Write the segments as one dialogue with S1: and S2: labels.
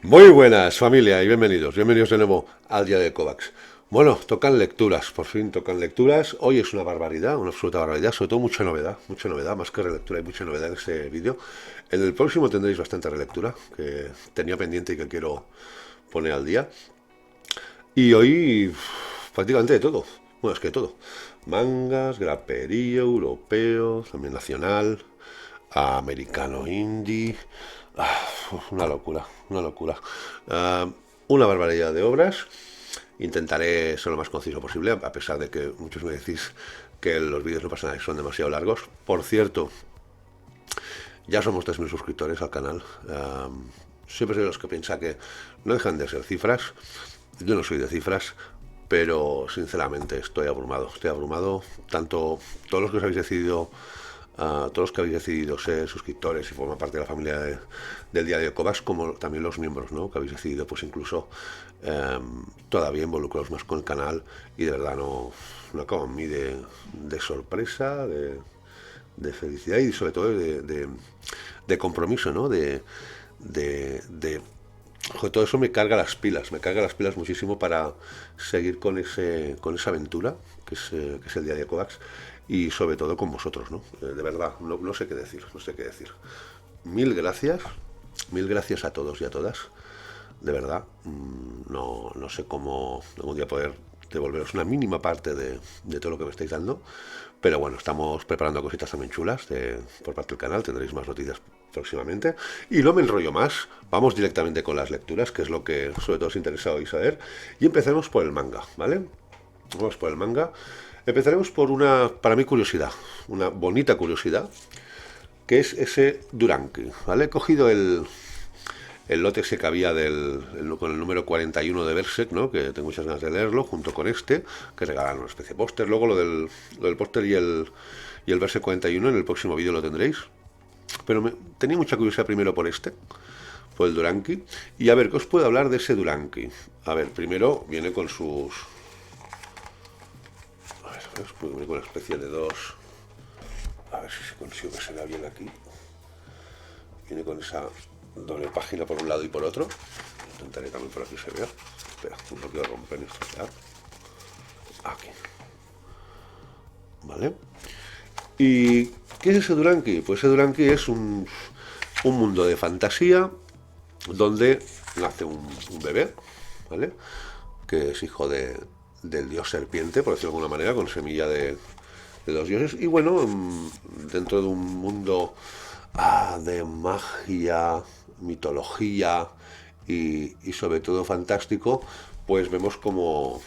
S1: Muy buenas familia y bienvenidos de nuevo al día de Kovacs. Bueno, tocan lecturas, por fin tocan lecturas. Hoy es una barbaridad, una absoluta barbaridad, sobre todo mucha novedad, más que relectura, hay mucha novedad en este vídeo. En el próximo tendréis bastante relectura, que tenía pendiente y que quiero poner al día. Y hoy prácticamente de todo, bueno, es que de todo. Mangas, graperío, europeo, también nacional, americano indie. Una locura, una locura. Ah, una barbaridad de obras. Intentaré ser lo más conciso posible, a pesar de que muchos me decís que los vídeos no pasan nada, que son demasiado largos. Por cierto, ya somos 3.000 suscriptores al canal. Siempre soy de los que piensa que no dejan de ser cifras. Yo no soy de cifras, pero sinceramente estoy abrumado. Estoy abrumado. Tanto todos los que os habéis decidido, todos los que habéis decidido ser suscriptores y formar parte de la familia del diario de Kovacs, como también los miembros, ¿no? Que habéis decidido, pues incluso todavía involucraros más con el canal y de verdad no acabo en mí de sorpresa, de felicidad y sobre todo de compromiso, ¿no? Joder, todo eso me carga las pilas muchísimo para seguir con esa aventura que es el día de Kovacs y sobre todo con vosotros, ¿no? De verdad, no sé qué decir, no sé qué decir. Mil gracias, mil gracias a todos y a todas. De verdad, no sé cómo algún día poder devolveros una mínima parte de todo lo que me estáis dando. Pero bueno, estamos preparando cositas también chulas por parte del canal. Tendréis más noticias próximamente. Y no me enrollo más. Vamos directamente con las lecturas, que es lo que sobre todo os interesa hoy saber. Y empecemos por el manga, ¿vale? Vamos por el manga. Empezaremos por una, para mí, curiosidad. Una bonita curiosidad, que es ese Duranki, ¿vale? He cogido el lote ese que había con el número 41 de Berserk, ¿no? Que tengo muchas ganas de leerlo, junto con este, que regalan una especie de póster. Luego lo del póster y el Berserk 41 en el próximo vídeo lo tendréis. Pero tenía mucha curiosidad primero por el Duranki. Y a ver, ¿qué os puedo hablar de ese Duranki? A ver, primero viene con sus... A ver, viene con una especie de dos... A ver si se consigo que se vea bien aquí. Viene con esa doble página por un lado y por otro. Intentaré también por aquí se vea. Espera, no quiero romper esto. Aquí. ¿Vale? ¿Y qué es ese Duranki? Pues ese Duranki es un mundo de fantasía donde nace un bebé, ¿vale? Que es hijo del dios serpiente, por decirlo de alguna manera, con semilla de dos dioses. Y bueno, dentro de un mundo de magia, mitología y sobre todo fantástico, pues vemos como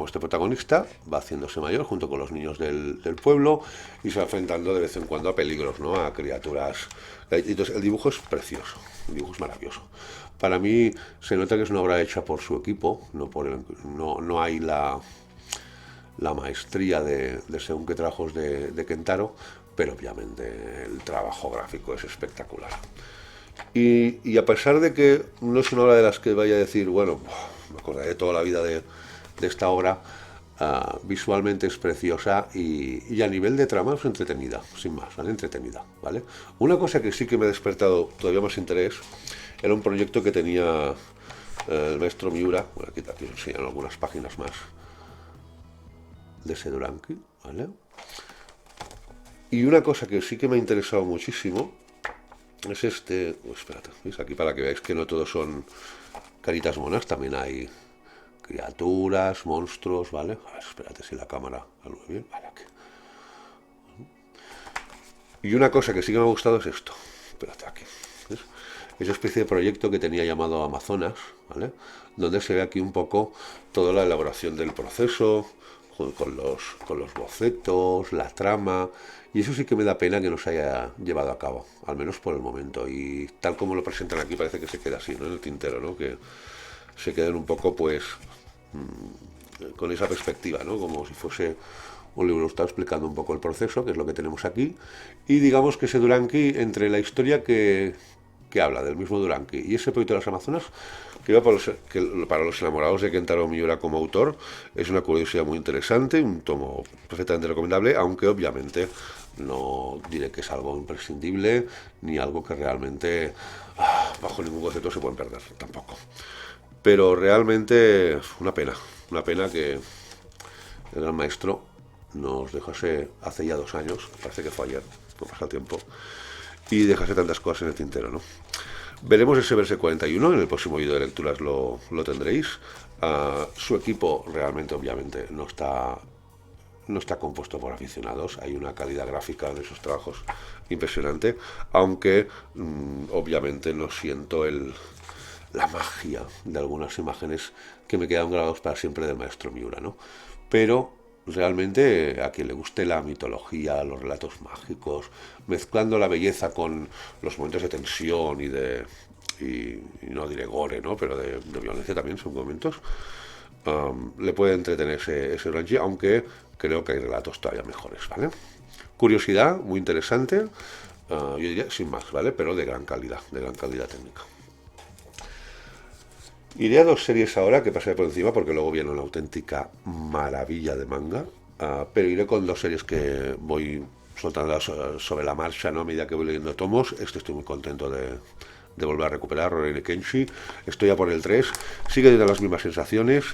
S1: este protagonista va haciéndose mayor junto con los niños del pueblo y se va enfrentando de vez en cuando a peligros, ¿no? A criaturas. Entonces, el dibujo es precioso, el dibujo es maravilloso. Para mí se nota que es una obra hecha por su equipo, no hay la maestría de según qué trabajos de Kentaro, pero obviamente el trabajo gráfico es espectacular. Y a pesar de que no es una obra de las que vaya a decir, bueno, me acordaré toda la vida de esta obra, visualmente es preciosa y a nivel de trama es entretenida, sin más, ¿vale? Entretenida, ¿vale? Una cosa que sí que me ha despertado todavía más interés era un proyecto que tenía el maestro Miura, bueno, aquí os enseñan algunas páginas más de ese Duranki, ¿vale? Y una cosa que sí que me ha interesado muchísimo es este... espérate, ¿veis? Aquí para que veáis que no todos son caritas monas, también hay criaturas, monstruos, ¿vale? A ver, espérate si la cámara lo ve bien. Vale, aquí. Y una cosa que sí que me ha gustado es esto. Espérate aquí. ¿Ves? Esa especie de proyecto que tenía llamado Amazonas, ¿vale? Donde se ve aquí un poco toda la elaboración del proceso, con los bocetos, la trama, y eso sí que me da pena que no se haya llevado a cabo, al menos por el momento. Y tal como lo presentan aquí parece que se queda así, ¿no? En el tintero, ¿no? Que se queden un poco, pues, con esa perspectiva, ¿no? Como si fuese un libro está explicando un poco el proceso, que es lo que tenemos aquí, y digamos que ese Duranki, entre la historia que habla del mismo Duranki y ese proyecto de las Amazonas, que para los enamorados de Kentaro Miura como autor, es una curiosidad muy interesante, un tomo perfectamente recomendable, aunque obviamente No diré que es algo imprescindible, ni algo que realmente, bajo ningún concepto, se pueden perder, tampoco. Pero realmente, una pena que el gran maestro nos dejase hace ya 2 años, parece que fue ayer, no pasa el tiempo, y dejase tantas cosas en el tintero, ¿no? Veremos ese verse 41, en el próximo vídeo de lecturas lo tendréis. Su equipo realmente, obviamente, no está compuesto por aficionados, hay una calidad gráfica de esos trabajos impresionante, aunque obviamente no siento la magia de algunas imágenes que me quedan grabados para siempre del maestro Miura, ¿no? Pero realmente a quien le guste la mitología, los relatos mágicos, mezclando la belleza con los momentos de tensión y no diré gore, ¿no? Pero de violencia también son momentos, le puede entretener ese Orange, aunque creo que hay relatos todavía mejores, ¿vale? Curiosidad, muy interesante, yo diría sin más, ¿vale? Pero de gran calidad técnica. Iré a 2 series ahora que pasaré por encima porque luego viene una auténtica maravilla de manga, pero iré con 2 series que voy soltando sobre la marcha, ¿no? A medida que voy leyendo tomos. Estoy muy contento de volver a recuperar Rurouni Kenshin. Estoy a por el 3, sigue teniendo las mismas sensaciones.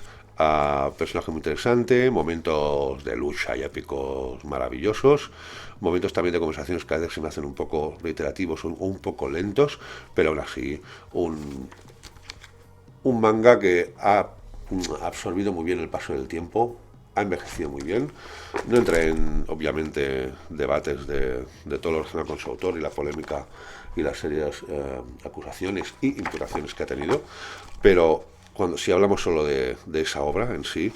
S1: Personaje muy interesante, momentos de lucha y épicos maravillosos, momentos también de conversaciones que a veces se me hacen un poco reiterativos o un poco lentos, pero aún así un manga que ha absorbido muy bien el paso del tiempo, ha envejecido muy bien. No entré en, obviamente, debates de todo lo relacionado con su autor y la polémica y las serias acusaciones y imputaciones que ha tenido, pero si hablamos solo de esa obra en sí,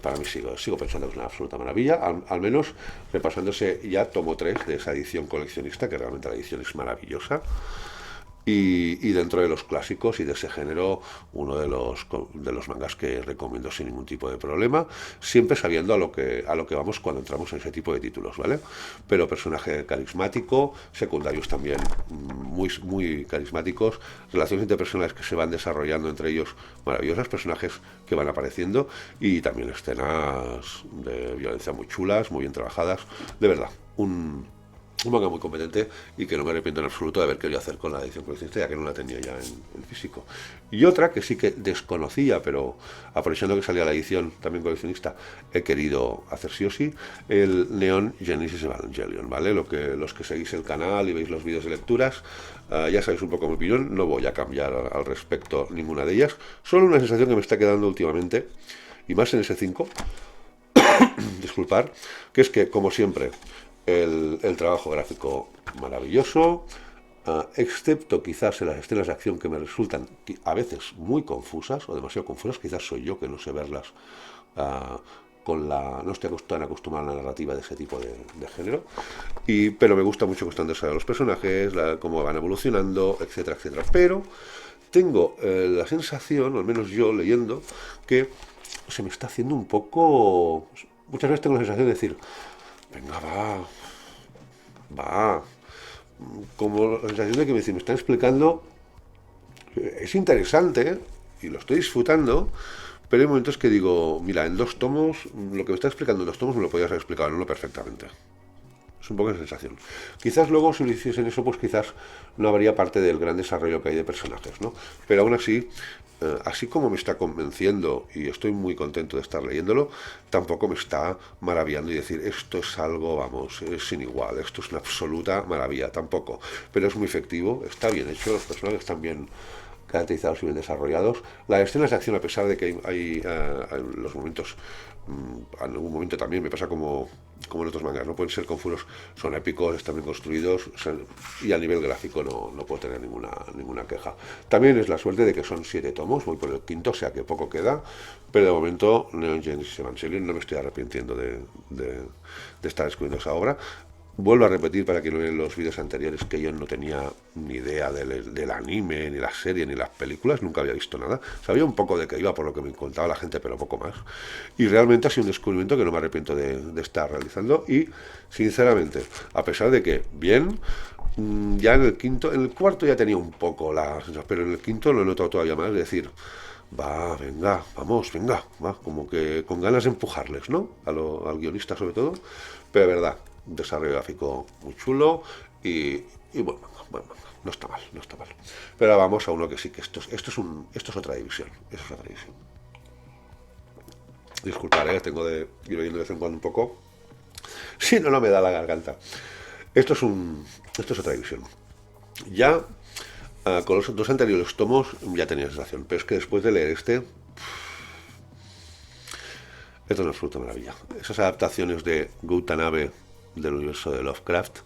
S1: para mí sigo pensando que es una absoluta maravilla, al menos repasándose ya tomo 3 de esa edición coleccionista, que realmente la edición es maravillosa. Y dentro de los clásicos y de ese género, uno de los mangas que recomiendo sin ningún tipo de problema, siempre sabiendo a lo que vamos cuando entramos en ese tipo de títulos, ¿vale? Pero personaje carismático, secundarios también muy carismáticos, relaciones interpersonales que se van desarrollando entre ellos maravillosas, personajes que van apareciendo y también escenas de violencia muy chulas, muy bien trabajadas, de verdad, un manga muy competente y que no me arrepiento en absoluto de haber querido hacer con la edición coleccionista, ya que no la tenía ya en físico. Y otra que sí que desconocía, pero aprovechando que salía la edición también coleccionista, he querido hacer sí o sí, el Neon Genesis Evangelion, ¿vale? Los que seguís el canal y veis los vídeos de lecturas, ya sabéis un poco mi opinión, no voy a cambiar al respecto ninguna de ellas, solo una sensación que me está quedando últimamente, y más en ese 5, disculpar, que es que, como siempre, el trabajo gráfico maravilloso, excepto quizás en las escenas de acción que me resultan a veces muy confusas o demasiado confusas, quizás soy yo que no sé verlas, no estoy tan acostumbrado a la narrativa de ese tipo de género, pero me gusta mucho que están desarrollados los personajes, cómo van evolucionando, etcétera, etcétera. Pero tengo la sensación, o al menos yo leyendo, que se me está haciendo un poco... Muchas veces tengo la sensación de decir, venga, va, como la sensación de que me están explicando, es interesante y lo estoy disfrutando, pero hay momentos que digo, mira, en 2 tomos, lo que me está explicando en 2 tomos me lo podías haber explicado en uno perfectamente. Es un poco esa sensación. Quizás luego si lo hiciesen eso, pues quizás no habría parte del gran desarrollo que hay de personajes, ¿no? Pero aún así, así como me está convenciendo y estoy muy contento de estar leyéndolo, tampoco me está maravillando y decir, esto es algo, vamos, es sin igual, esto es una absoluta maravilla, tampoco. Pero es muy efectivo, está bien hecho, los personajes están bien caracterizados y bien desarrollados. Las escenas de acción, a pesar de que hay los momentos, en algún momento también me pasa como en otros mangas, no pueden ser confusos, son épicos, están bien construidos, y a nivel gráfico no puedo tener ninguna queja. También es la suerte de que son 7 tomos, voy por el quinto, o sea que poco queda, pero de momento Neon Genesis Evangelion no me estoy arrepintiendo de estar escribiendo esa obra. Vuelvo a repetir para que no vean los vídeos anteriores que yo no tenía ni idea del anime, ni la serie, ni las películas, nunca había visto nada. Sabía un poco de qué iba por lo que me contaba la gente, pero poco más. Y realmente ha sido un descubrimiento que no me arrepiento de estar realizando y, sinceramente, a pesar de que, bien, ya en el cuarto ya tenía un poco pero en el quinto lo he notado todavía más, es decir, venga, vamos, venga, va, como que con ganas de empujarles, ¿no? Al guionista sobre todo, pero de verdad, desarrollo gráfico muy chulo y bueno, no está mal, no está mal. Pero vamos a uno que sí, que esto es otra división, eso es otra división. Disculpad, tengo de ir oyendo de vez en cuando un poco. Si no, no me da la garganta. Esto es otra división. Ya con los dos anteriores tomos ya tenía sensación, pero es que después de leer esto es una absoluta maravilla. Esas adaptaciones de Watanabe del universo de Lovecraft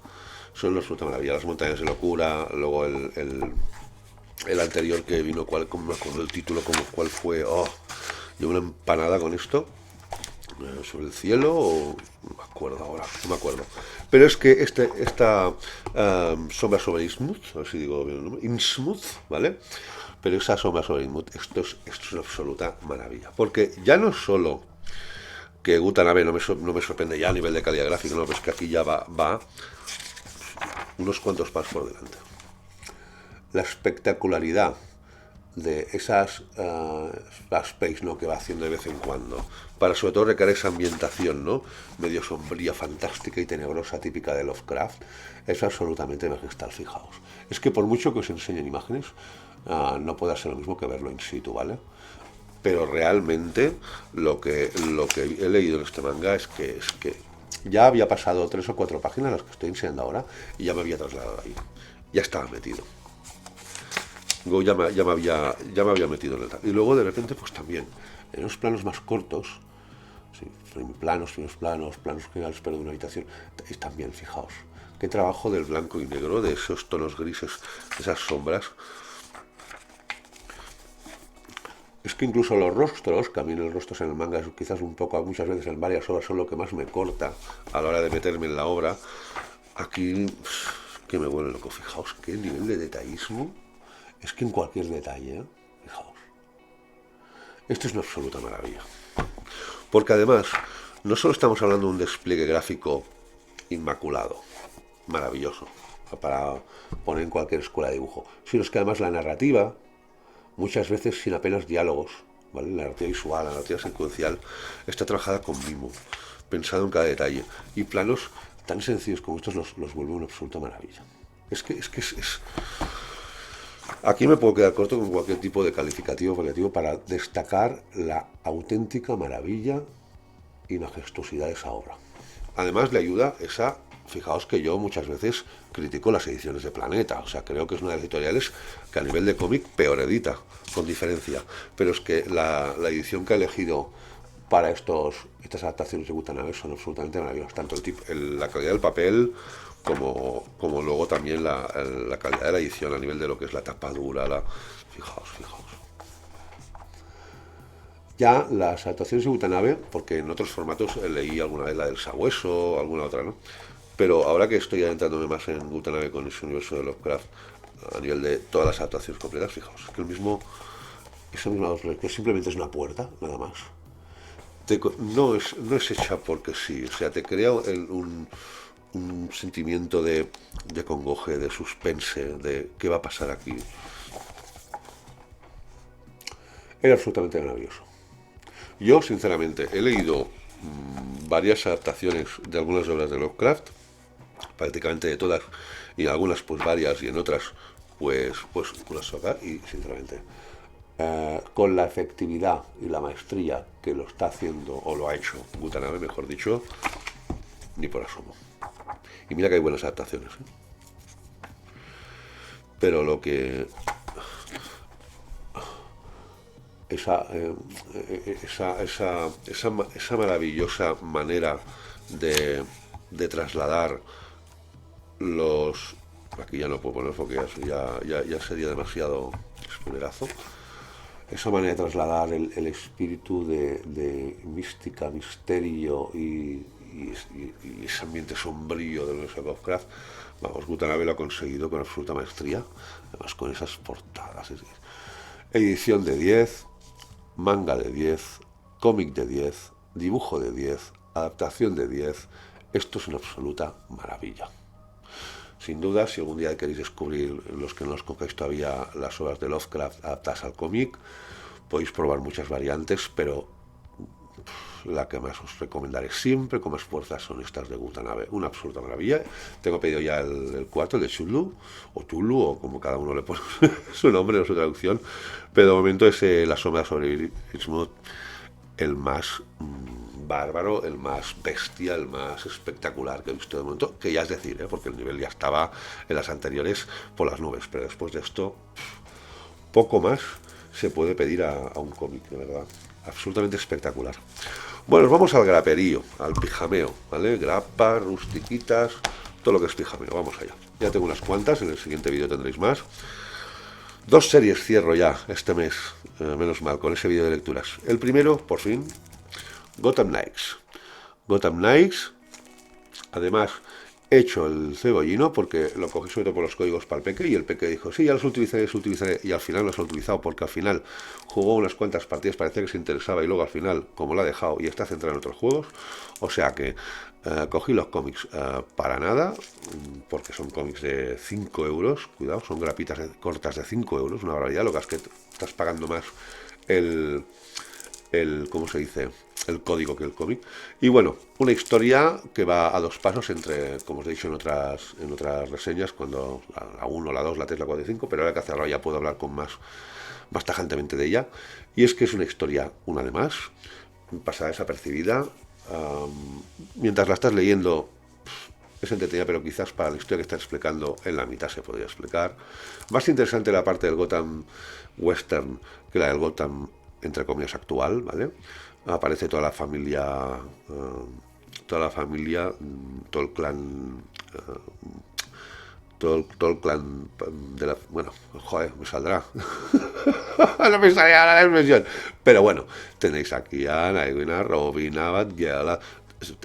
S1: son una absoluta maravilla. Las montañas de locura, luego el anterior que vino, ¿cómo me acuerdo el título? ¿Cuál fue? Oh, yo una empanada con esto. Sobre el cielo, o no me acuerdo ahora, no me acuerdo. Pero es que esta sombra sobre Innsmouth, a ver si digo bien el nombre, Innsmouth, ¿vale? Pero esa sombra sobre Innsmouth, esto es una absoluta maravilla. Porque ya no solo que Watanabe no me sorprende ya a nivel de calidad gráfica, no, pues que aquí ya va unos cuantos pasos por delante. La espectacularidad de esas space, ¿no?, que va haciendo de vez en cuando, para sobre todo recrear esa ambientación, ¿no?, medio sombría, fantástica y tenebrosa, típica de Lovecraft, es absolutamente magistral. Fijaos, es que por mucho que os enseñen imágenes, no puede ser lo mismo que verlo in situ, ¿vale? Pero realmente lo que he leído en este manga es que ya había pasado 3 o 4 páginas, las que estoy enseñando ahora, y ya me había trasladado ahí, ya estaba metido. Go ya me había metido en el tal. Y luego de repente, pues también, en los planos más cortos, sí, planos generales, pero de una habitación, y también, fijaos, qué trabajo del blanco y negro, de esos tonos grises, de esas sombras. Es que incluso los rostros, que a mí los rostros en el manga, quizás un poco, muchas veces en varias obras, son lo que más me corta a la hora de meterme en la obra. Aquí, que me vuelve loco, fijaos, qué nivel de detallismo. Es que en cualquier detalle, fijaos, esto es una absoluta maravilla. Porque además, no solo estamos hablando de un despliegue gráfico inmaculado, maravilloso, para poner en cualquier escuela de dibujo, sino es que además la narrativa, muchas veces sin apenas diálogos, ¿vale? La narrativa visual, la narrativa secuencial, está trabajada con mimo, pensado en cada detalle, y planos tan sencillos como estos los vuelve una absoluta maravilla. Es que es aquí me puedo quedar corto con cualquier tipo de calificativo para destacar la auténtica maravilla y majestuosidad de esa obra. Además le ayuda esa, fijaos que yo muchas veces critico las ediciones de Planeta, o sea, creo que es una de las editoriales que a nivel de cómic peor edita, con diferencia, pero es que la edición que ha elegido para estas adaptaciones de Watanabe son absolutamente maravillosas, tanto la calidad del papel como luego también la calidad de la edición a nivel de lo que es la tapadura, fijaos. Ya las adaptaciones de Watanabe, porque en otros formatos leí alguna vez la del Sabueso, alguna otra, ¿no? Pero ahora que estoy adentrándome más en Watanabe con ese universo de Lovecraft, a nivel de todas las adaptaciones completas, fijaos, es que esa misma que simplemente es una puerta, nada más. No es hecha porque sí, o sea, te crea un sentimiento de congoje, de suspense, de qué va a pasar aquí. Era absolutamente maravilloso. Yo, sinceramente, he leído varias adaptaciones de algunas obras de Lovecraft, prácticamente de todas, y algunas pues varias, y en otras pues una sola, y sinceramente, con la efectividad y la maestría que lo está haciendo, o lo ha hecho Watanabe, mejor dicho, ni por asomo. Y mira que hay buenas adaptaciones, ¿eh? Pero lo que esa maravillosa manera de trasladar aquí ya no puedo poner porque ya sería demasiado spoilerazo. Esa manera de trasladar el espíritu de mística, misterio y ese ambiente sombrío del universo de Lovecraft, vamos, Watanabe lo ha conseguido con absoluta maestría, además con esas portadas. Edición de 10, manga de 10, cómic de 10, dibujo de 10, adaptación de 10. Esto es una absoluta maravilla. Sin duda, si algún día queréis descubrir, los que no os conozcáis todavía, las obras de Lovecraft adaptadas al cómic, podéis probar muchas variantes, pero la que más os recomendaré siempre con más fuerza son estas de Watanabe, una absoluta maravilla. Tengo pedido ya el cuarto, el de Chulu, o Tulu, o como cada uno le pone su nombre o su traducción, pero de momento es La sombra sobre Innsmouth el más bárbaro, el más bestia, el más espectacular que he visto de momento, que ya es decir, porque el nivel ya estaba en las anteriores por las nubes, pero después de esto, poco más se puede pedir a un cómic, de verdad, absolutamente espectacular. Bueno, vamos al graperío, al pijameo, ¿vale? Grapas, rustiquitas, todo lo que es pijameo, vamos allá. Ya tengo unas cuantas, en el siguiente vídeo tendréis más. 2 series cierro ya este mes, menos mal, con ese vídeo de lecturas. El primero, por fin, Gotham Knights. Gotham Knights, además, he hecho el cebollino porque lo cogí sobre todo por los códigos para el Peque y el Peque dijo, sí, ya los utilizaré, y al final los he utilizado porque al final jugó unas cuantas partidas, parecía que se interesaba y luego al final, como lo ha dejado y está centrado en otros juegos, o sea que cogí los cómics para nada, porque son cómics de 5 euros, cuidado, son grapitas cortas de 5 euros, una barbaridad, lo que es que estás pagando más ¿cómo se dice?, el código que el cómic. Y bueno, una historia que va a 2 pasos entre, como os he dicho en otras reseñas, cuando la 1, la 2, la 3, la 4 y 5, pero ahora que hacerlo ya puedo hablar con más tajantemente de ella. Y es que es una historia, una de más, pasa desapercibida. Mientras la estás leyendo es entretenida, pero quizás para la historia que está explicando en la mitad se podría explicar. Más interesante la parte del Gotham Western que la del Gotham, entre comillas, actual, ¿vale? Aparece toda la familia, todo el clan, todo el clan de la... Bueno, joder, me saldrá. No me sale la expresión. Pero bueno, tenéis aquí a Nightwing, a Robin, a Batgirl,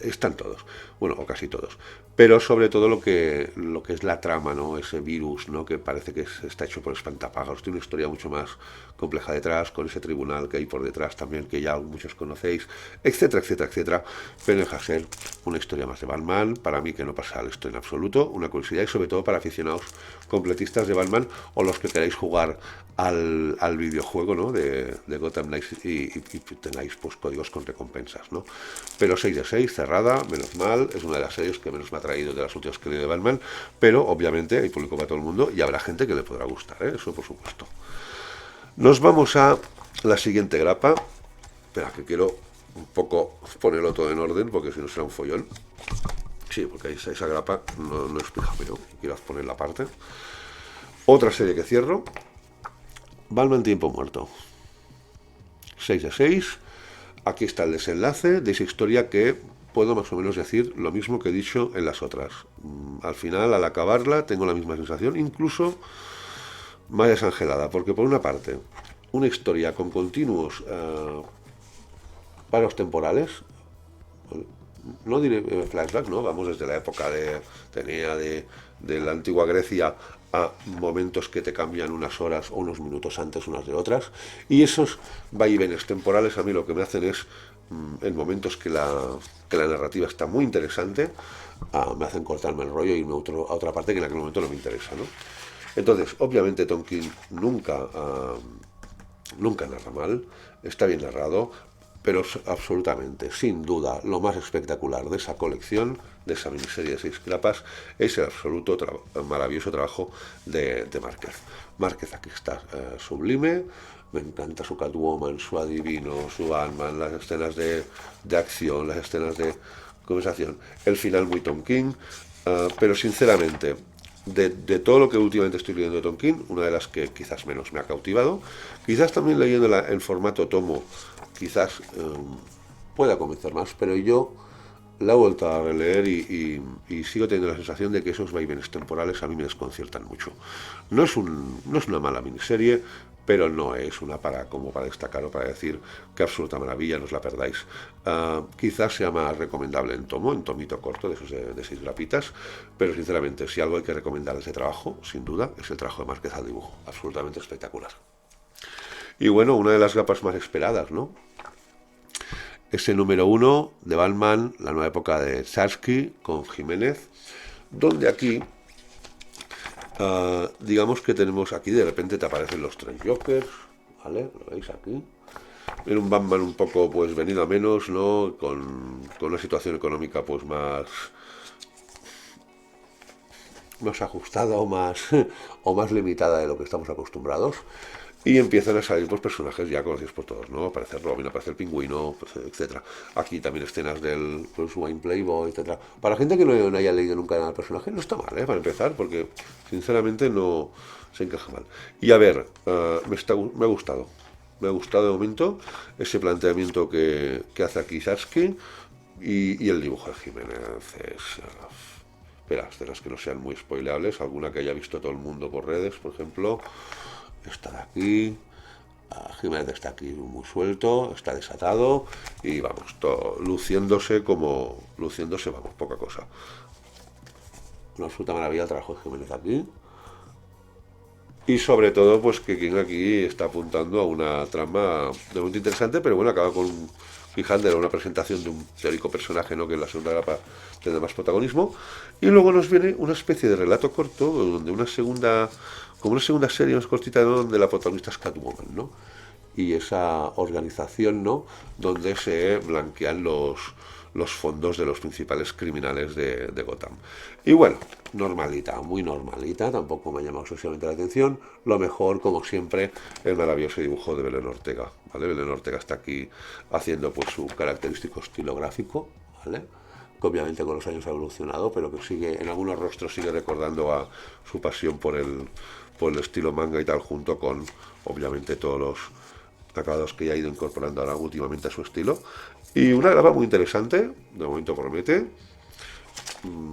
S1: están todos, bueno, o casi todos, pero sobre todo lo que es la trama, ¿no? Ese virus, ¿no? Que parece que está hecho por espantapájaros, tiene una historia mucho más compleja detrás, con ese tribunal que hay por detrás también, que ya muchos conocéis, etcétera, etcétera, etcétera, pero deja ser una historia más de Batman, para mí que no pasa esto en absoluto, una curiosidad, y sobre todo para aficionados completistas de Batman, o los que queráis jugar al videojuego, ¿no? de Gotham Knights y tengáis pues códigos con recompensas, ¿no? Pero 6 de 6, cerrada, menos mal, es una de las series que menos me ha traído de las últimas que he leído de Batman, pero obviamente hay público para todo el mundo y habrá gente que le podrá gustar, eso por supuesto. Nos vamos a la siguiente grapa. Espera, que quiero un poco ponerlo todo en orden porque si no será un follón. Sí, porque esa grapa no es pijameo, quiero poner la parte. Otra serie que cierro, Batman Tiempo Muerto. 6 de 6. Aquí está el desenlace de esa historia que puedo más o menos decir lo mismo que he dicho en las otras. Al final, al acabarla, tengo la misma sensación, incluso más desangelada, porque por una parte, una historia con continuos paros temporales, no diré flashback, ¿no? Vamos desde la época de la antigua Grecia a momentos que te cambian unas horas o unos minutos antes unas de otras, y esos vaivenes temporales a mí lo que me hacen es, en momentos que la narrativa está muy interesante, me hacen cortarme el rollo y irme a otra parte que en aquel momento no me interesa, ¿no? Entonces, obviamente Tom King nunca narra mal, está bien narrado, pero absolutamente, sin duda, lo más espectacular de esa colección, de esa miniserie de 6 grapas, es el absoluto maravilloso trabajo de Márquez. Márquez aquí está sublime, me encanta su Catwoman, su Adivino, su Batman, las escenas de acción, las escenas de conversación, el final muy Tom King, pero sinceramente, de todo lo que últimamente estoy leyendo de Tom King, una de las que quizás menos me ha cautivado, quizás también leyéndola en formato tomo, quizás pueda convencer más, pero yo la he vuelto a releer y sigo teniendo la sensación de que esos vaivenes temporales a mí me desconciertan mucho. No es una mala miniserie, pero no es una como para destacar o para decir qué absoluta maravilla, no os la perdáis. Quizás sea más recomendable en tomito corto, de esos de 6 grapitas, pero sinceramente, si algo hay que recomendar ese trabajo, sin duda, es el trabajo de Márquez al dibujo, absolutamente espectacular. Y bueno, una de las grapas más esperadas, ¿no? Ese número 1 de Batman, la nueva época de Zdarsky con Jiménez, donde aquí, digamos que tenemos aquí, de repente te aparecen los 3 Jokers, ¿vale? Lo veis aquí. en un Batman un poco pues venido a menos, ¿no? Con una situación económica pues más ajustada o más limitada de lo que estamos acostumbrados. Y empiezan a salir pues, personajes ya conocidos por todos, ¿no? Aparece Robin, aparece el Pingüino, etcétera. Aquí también escenas del Bruce Wayne Playboy, etcétera. Para gente que no haya leído nunca nada del personaje, no está mal, ¿eh? Para empezar, porque sinceramente no se encaja mal. Y a ver, me ha gustado. Me ha gustado de momento ese planteamiento que hace aquí Sarsky y el dibujo de Jiménez es... espera, escenas que no sean muy spoileables, alguna que haya visto todo el mundo por redes, por ejemplo. Está de aquí, Jiménez está aquí muy suelto, está desatado y vamos, todo, luciéndose, vamos, poca cosa. Una absoluta maravilla el trabajo de Jiménez aquí. Y sobre todo, pues que King aquí está apuntando a una trama de momento interesante, pero bueno, acaba con Cliffhanger, una presentación de un teórico personaje, ¿no? Que en la segunda etapa tendrá más protagonismo. Y luego nos viene una especie de relato corto, donde como una segunda serie más cortita, ¿no? Donde la protagonista es Catwoman, ¿no? Y esa organización, ¿no? Donde se blanquean los fondos de los principales criminales de Gotham. Y bueno, normalita, muy normalita, tampoco me ha llamado excesivamente la atención. Lo mejor, como siempre, el maravilloso dibujo de Belén Ortega, ¿vale? Belén Ortega está aquí haciendo pues su característico estilo gráfico, ¿vale? Que obviamente con los años ha evolucionado, pero que sigue, en algunos rostros sigue recordando a su pasión por el estilo manga y tal, junto con, obviamente, todos los acabados que ya ha ido incorporando ahora últimamente a su estilo. Y una grapa muy interesante, de momento promete.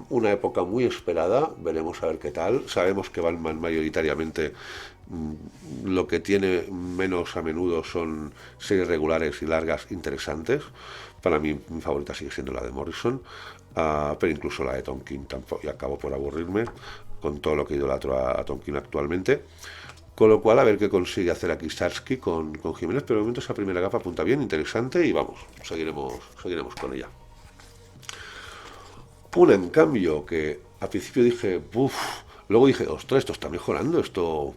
S1: Una época muy esperada, veremos a ver qué tal. Sabemos que Batman mayoritariamente lo que tiene menos a menudo son series regulares y largas interesantes. Para mí mi favorita sigue siendo la de Morrison, pero incluso la de Tom King tampoco, y acabo por aburrirme con todo lo que idolatro a Tom King actualmente. Con lo cual, a ver qué consigue hacer aquí Starsky con Jiménez, pero de momento esa primera capa apunta bien, interesante y vamos, seguiremos con ella. Una, en cambio, que al principio dije, uff, luego dije, ostras, esto está mejorando, esto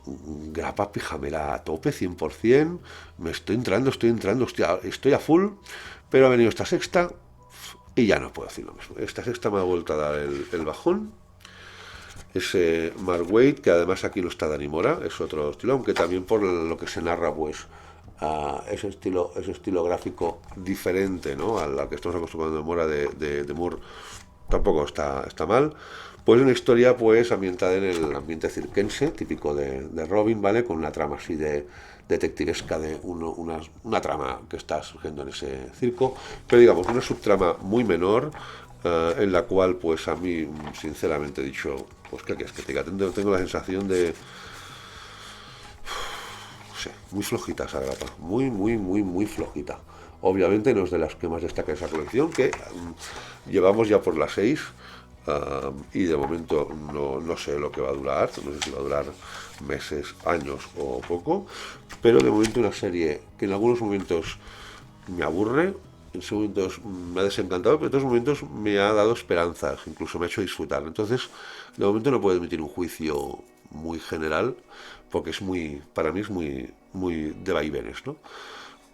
S1: grapa pijamera a tope, 100%, me estoy entrando, estoy a full, pero ha venido esta sexta y ya no puedo decir lo mismo. Esta sexta me ha vuelto a dar el bajón. Ese Mark Waid, que además aquí no está Dani Mora, es otro estilo, aunque también por lo que se narra, pues ese estilo gráfico diferente, ¿no? Al que estamos acostumbrados de Mora de Moore, tampoco está mal. Pues una historia pues ambientada en el ambiente circense, típico de Robin, ¿vale? Con una trama así de detectivesca de una trama que está surgiendo en ese circo, pero digamos, una subtrama muy menor, en la cual pues a mí sinceramente he dicho, pues qué quieres que te diga, tengo la sensación de, no sé, muy flojita esa grapa, muy flojita. Obviamente no es de las que más destaca esa colección, que llevamos ya por las 6, y de momento no sé lo que va a durar, no sé si va a durar meses, años o poco, pero de momento una serie que en algunos momentos me aburre, en momentos me ha desencantado, pero en otros momentos me ha dado esperanzas, incluso me ha hecho disfrutar. Entonces, de momento no puedo emitir un juicio muy general, porque para mí es muy de vaivenes, ¿no?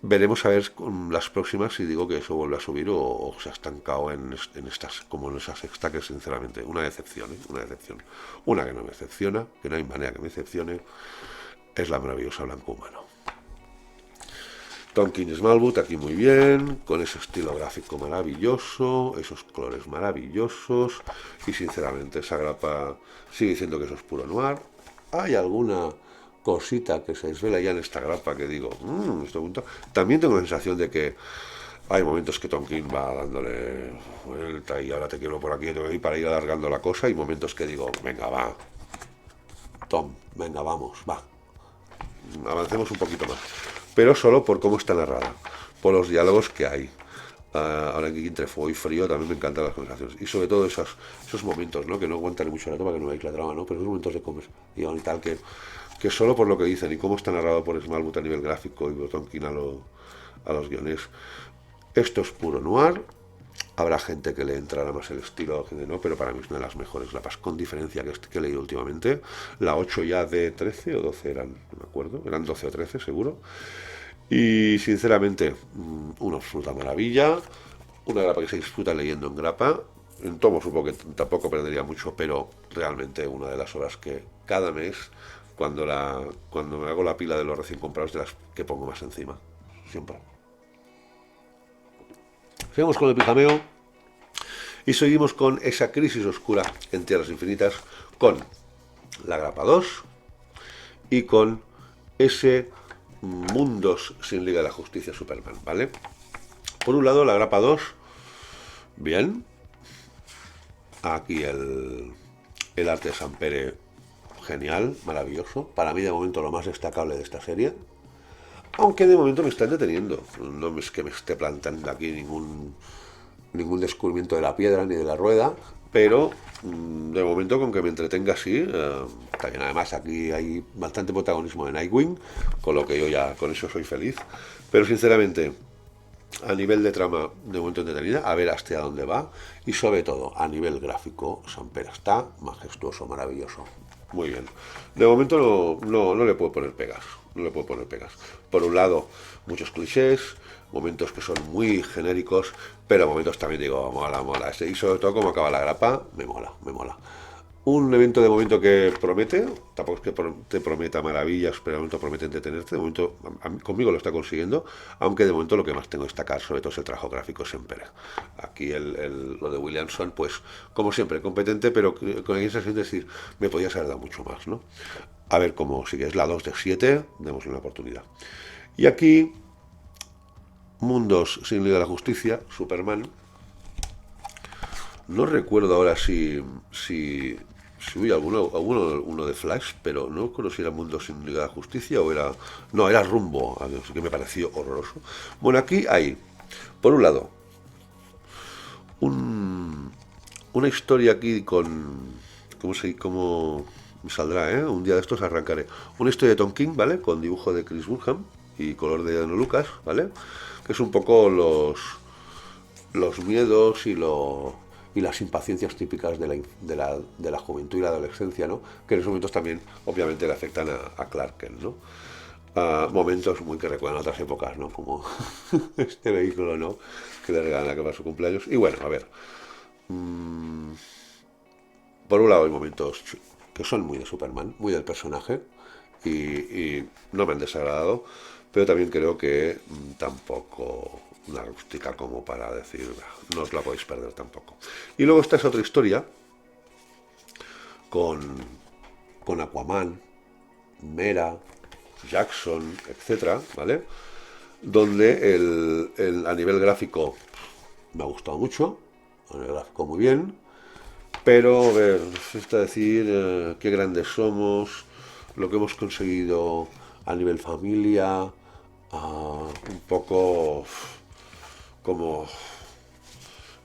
S1: Veremos a ver con las próximas si digo que eso vuelve a subir o se ha estancado en estas, como en esa sexta, que sinceramente una decepción, ¿eh? Una decepción. Una que no me decepciona, que no hay manera que me decepcione, es la maravillosa Blanco Humano. Tom King Smallwood aquí muy bien, con ese estilo gráfico maravilloso, esos colores maravillosos, y sinceramente esa grapa sigue diciendo que eso es puro noir. Hay alguna cosita que se desvela ya en esta grapa que digo, este punto. También tengo la sensación de que hay momentos que Tom King va dándole vuelta y ahora te quiero por aquí, para ir alargando la cosa, y momentos que digo, venga, va, Tom, venga, vamos, va, avancemos un poquito más, pero solo por cómo está narrada, por los diálogos que hay. Ahora aquí entre fuego y frío también me encantan las conversaciones, y sobre todo esos momentos, ¿no? Que no aguantan mucho la toma, que no veis la trama, ¿no? Pero esos momentos de conversación y tal, que solo por lo que dicen y cómo está narrado por Smallwood a nivel gráfico y Botonkin a los guiones, esto es puro noir. Habrá gente que le entrará más el estilo, gente no, pero para mí es una de las mejores grapas, con diferencia, que he leído últimamente. La 8 ya de 13 o 12 eran, no me acuerdo, eran 12 o 13 seguro. Y sinceramente, una absoluta maravilla. Una grapa que se disfruta leyendo en grapa. En tomo supongo que tampoco perdería mucho, pero realmente una de las obras que cada mes, cuando me hago la pila de los recién comprados, de las que pongo más encima. Siempre. Seguimos con el pijameo y seguimos con esa crisis oscura en Tierras Infinitas, con la grapa 2 y con ese Mundos sin Liga de la Justicia Superman, ¿vale? Por un lado, la grapa 2, bien. Aquí el arte de Sampere, genial, maravilloso. Para mí, de momento, lo más destacable de esta serie. Aunque de momento me está entreteniendo. No es que me esté plantando aquí ningún descubrimiento de la piedra ni de la rueda, pero de momento con que me entretenga así, está bien. Además aquí hay bastante protagonismo de Nightwing, con lo que yo ya con eso soy feliz. Pero sinceramente, a nivel de trama, de momento entretenida, a ver hasta dónde va, y sobre todo a nivel gráfico, Sampere está majestuoso, maravilloso. Muy bien. De momento no le puedo poner pegas. No le puedo poner pegas. Por un lado, muchos clichés, momentos que son muy genéricos, pero momentos también digo, mola, mola. Y sobre todo como acaba la grapa, me mola, me mola. Un evento de momento que promete, tampoco es que te prometa maravillas, pero de momento promete entretenerte. De momento, conmigo lo está consiguiendo, aunque de momento lo que más tengo que destacar, sobre todo, es el trabajo gráfico siempre. Aquí lo de Williamson, pues, como siempre, competente, pero con esa sensación de decir, me podías haber dado mucho más, ¿no? A ver cómo sigue, es la 2 de 7, démosle una oportunidad. Y aquí, Mundos sin Liga de la Justicia, Superman. No recuerdo ahora si hubo uno de Flash, pero no recuerdo si era Mundo sin Liga de la Justicia o era... No, era Rumbo, así que me pareció horroroso. Bueno, aquí hay, por un lado, una historia aquí con... ¿Cómo me saldrá, eh? Un día de estos arrancaré. Una historia de Tom King, ¿vale? Con dibujo de Chris Burham y color de Dano Lucas, ¿vale? Que es un poco los miedos y las impaciencias típicas de la juventud y la adolescencia, ¿no? Que en esos momentos también, obviamente, le afectan a Clark Kent, ¿no? Momentos muy que recuerdan otras épocas, ¿no? Como este vehículo, ¿no? Que le regalan a que para su cumpleaños. Y bueno, a ver. Por un lado hay momentos que son muy de Superman, muy del personaje, y no me han desagradado, pero también creo que tampoco una rústica como para decir, no os la podéis perder tampoco. Y luego está esa otra historia con, con Aquaman, Mera, Jackson, etcétera, ¿vale? Donde a nivel gráfico me ha gustado mucho, a nivel gráfico muy bien, pero, a ver, está decir qué grandes somos, lo que hemos conseguido a nivel familia, un poco como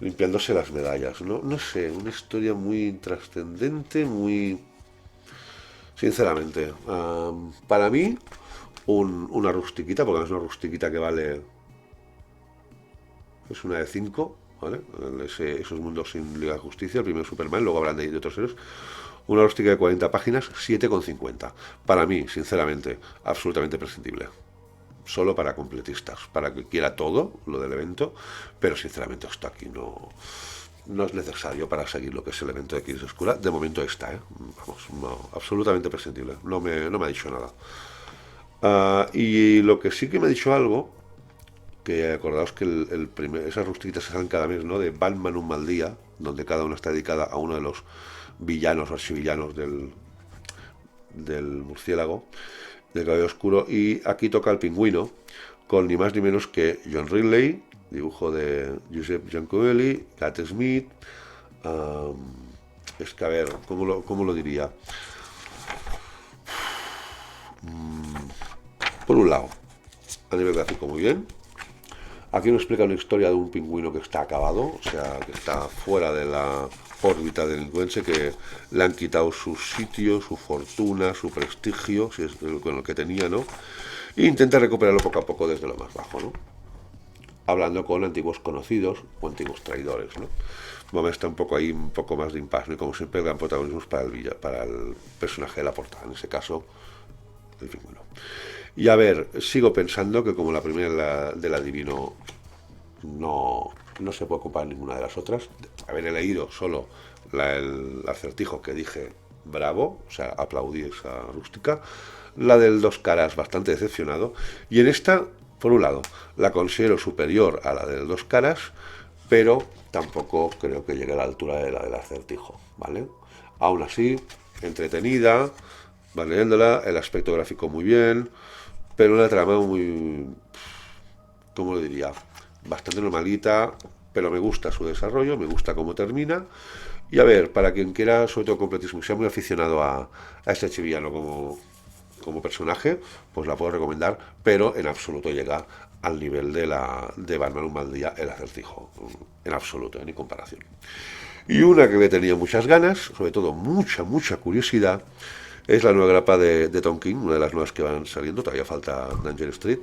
S1: limpiándose las medallas, ¿no? No sé, una historia muy trascendente, muy... Sinceramente, para mí, una rustiquita, porque es una rustiquita que vale... Es una de 5, ¿vale? Esos mundos sin Liga de Justicia, el primero Superman, luego hablan de otros héroes. Una rústica de 40 páginas, 7,50. Para mí, sinceramente, absolutamente prescindible. Solo para completistas, para que quiera todo lo del evento, pero sinceramente esto aquí no es necesario para seguir lo que es el evento de Crisis Oscura. De momento está, vamos, no, absolutamente prescindible. No me ha dicho nada. Y lo que sí que me ha dicho algo, que acordaos que esas rustiquitas se salen cada mes, ¿no? De Batman un mal día, donde cada una está dedicada a uno de los villanos o archivillanos del murciélago, del cabello oscuro, y aquí toca el pingüino, con ni más ni menos que John Ridley, dibujo de Giuseppe Giancoelli, Cat Smith, es que a ver, ¿cómo lo diría? Por un lado, a nivel gráfico muy bien. Aquí nos explica una historia de un pingüino que está acabado, o sea, que está fuera de la órbita delincuencia, que le han quitado su sitio, su fortuna, su prestigio, si es con el que tenía, ¿no? E intenta recuperarlo poco a poco desde lo más bajo, ¿no? Hablando con antiguos conocidos o antiguos traidores, ¿no? Bueno, está un poco ahí, un poco más de impasse, ¿no? Como siempre, el gran protagonismo es para el personaje de la portada, en ese caso, el pingüino. Y a ver, sigo pensando que como la primera del adivino no se puede ocupar ninguna de las otras. Haber leído solo el acertijo que dije, bravo, o sea, aplaudí esa rústica. La del dos caras, bastante decepcionado. Y en esta, por un lado, la considero superior a la del dos caras, pero tampoco creo que llegue a la altura de la del acertijo, ¿vale? Aún así, entretenida, va leyéndola, el aspecto gráfico muy bien, pero una trama muy, ¿cómo lo diría? Bastante normalita, pero me gusta su desarrollo, me gusta cómo termina. Y a ver, para quien quiera, sobre todo completismo, sea muy aficionado a este chivillano como personaje, pues la puedo recomendar, pero en absoluto llega al nivel de Batman un mal día, el acertijo, en absoluto, ni comparación. Y una que le tenía muchas ganas, sobre todo mucha curiosidad, es la nueva grapa de Tom King, una de las nuevas que van saliendo, todavía falta Danger Street,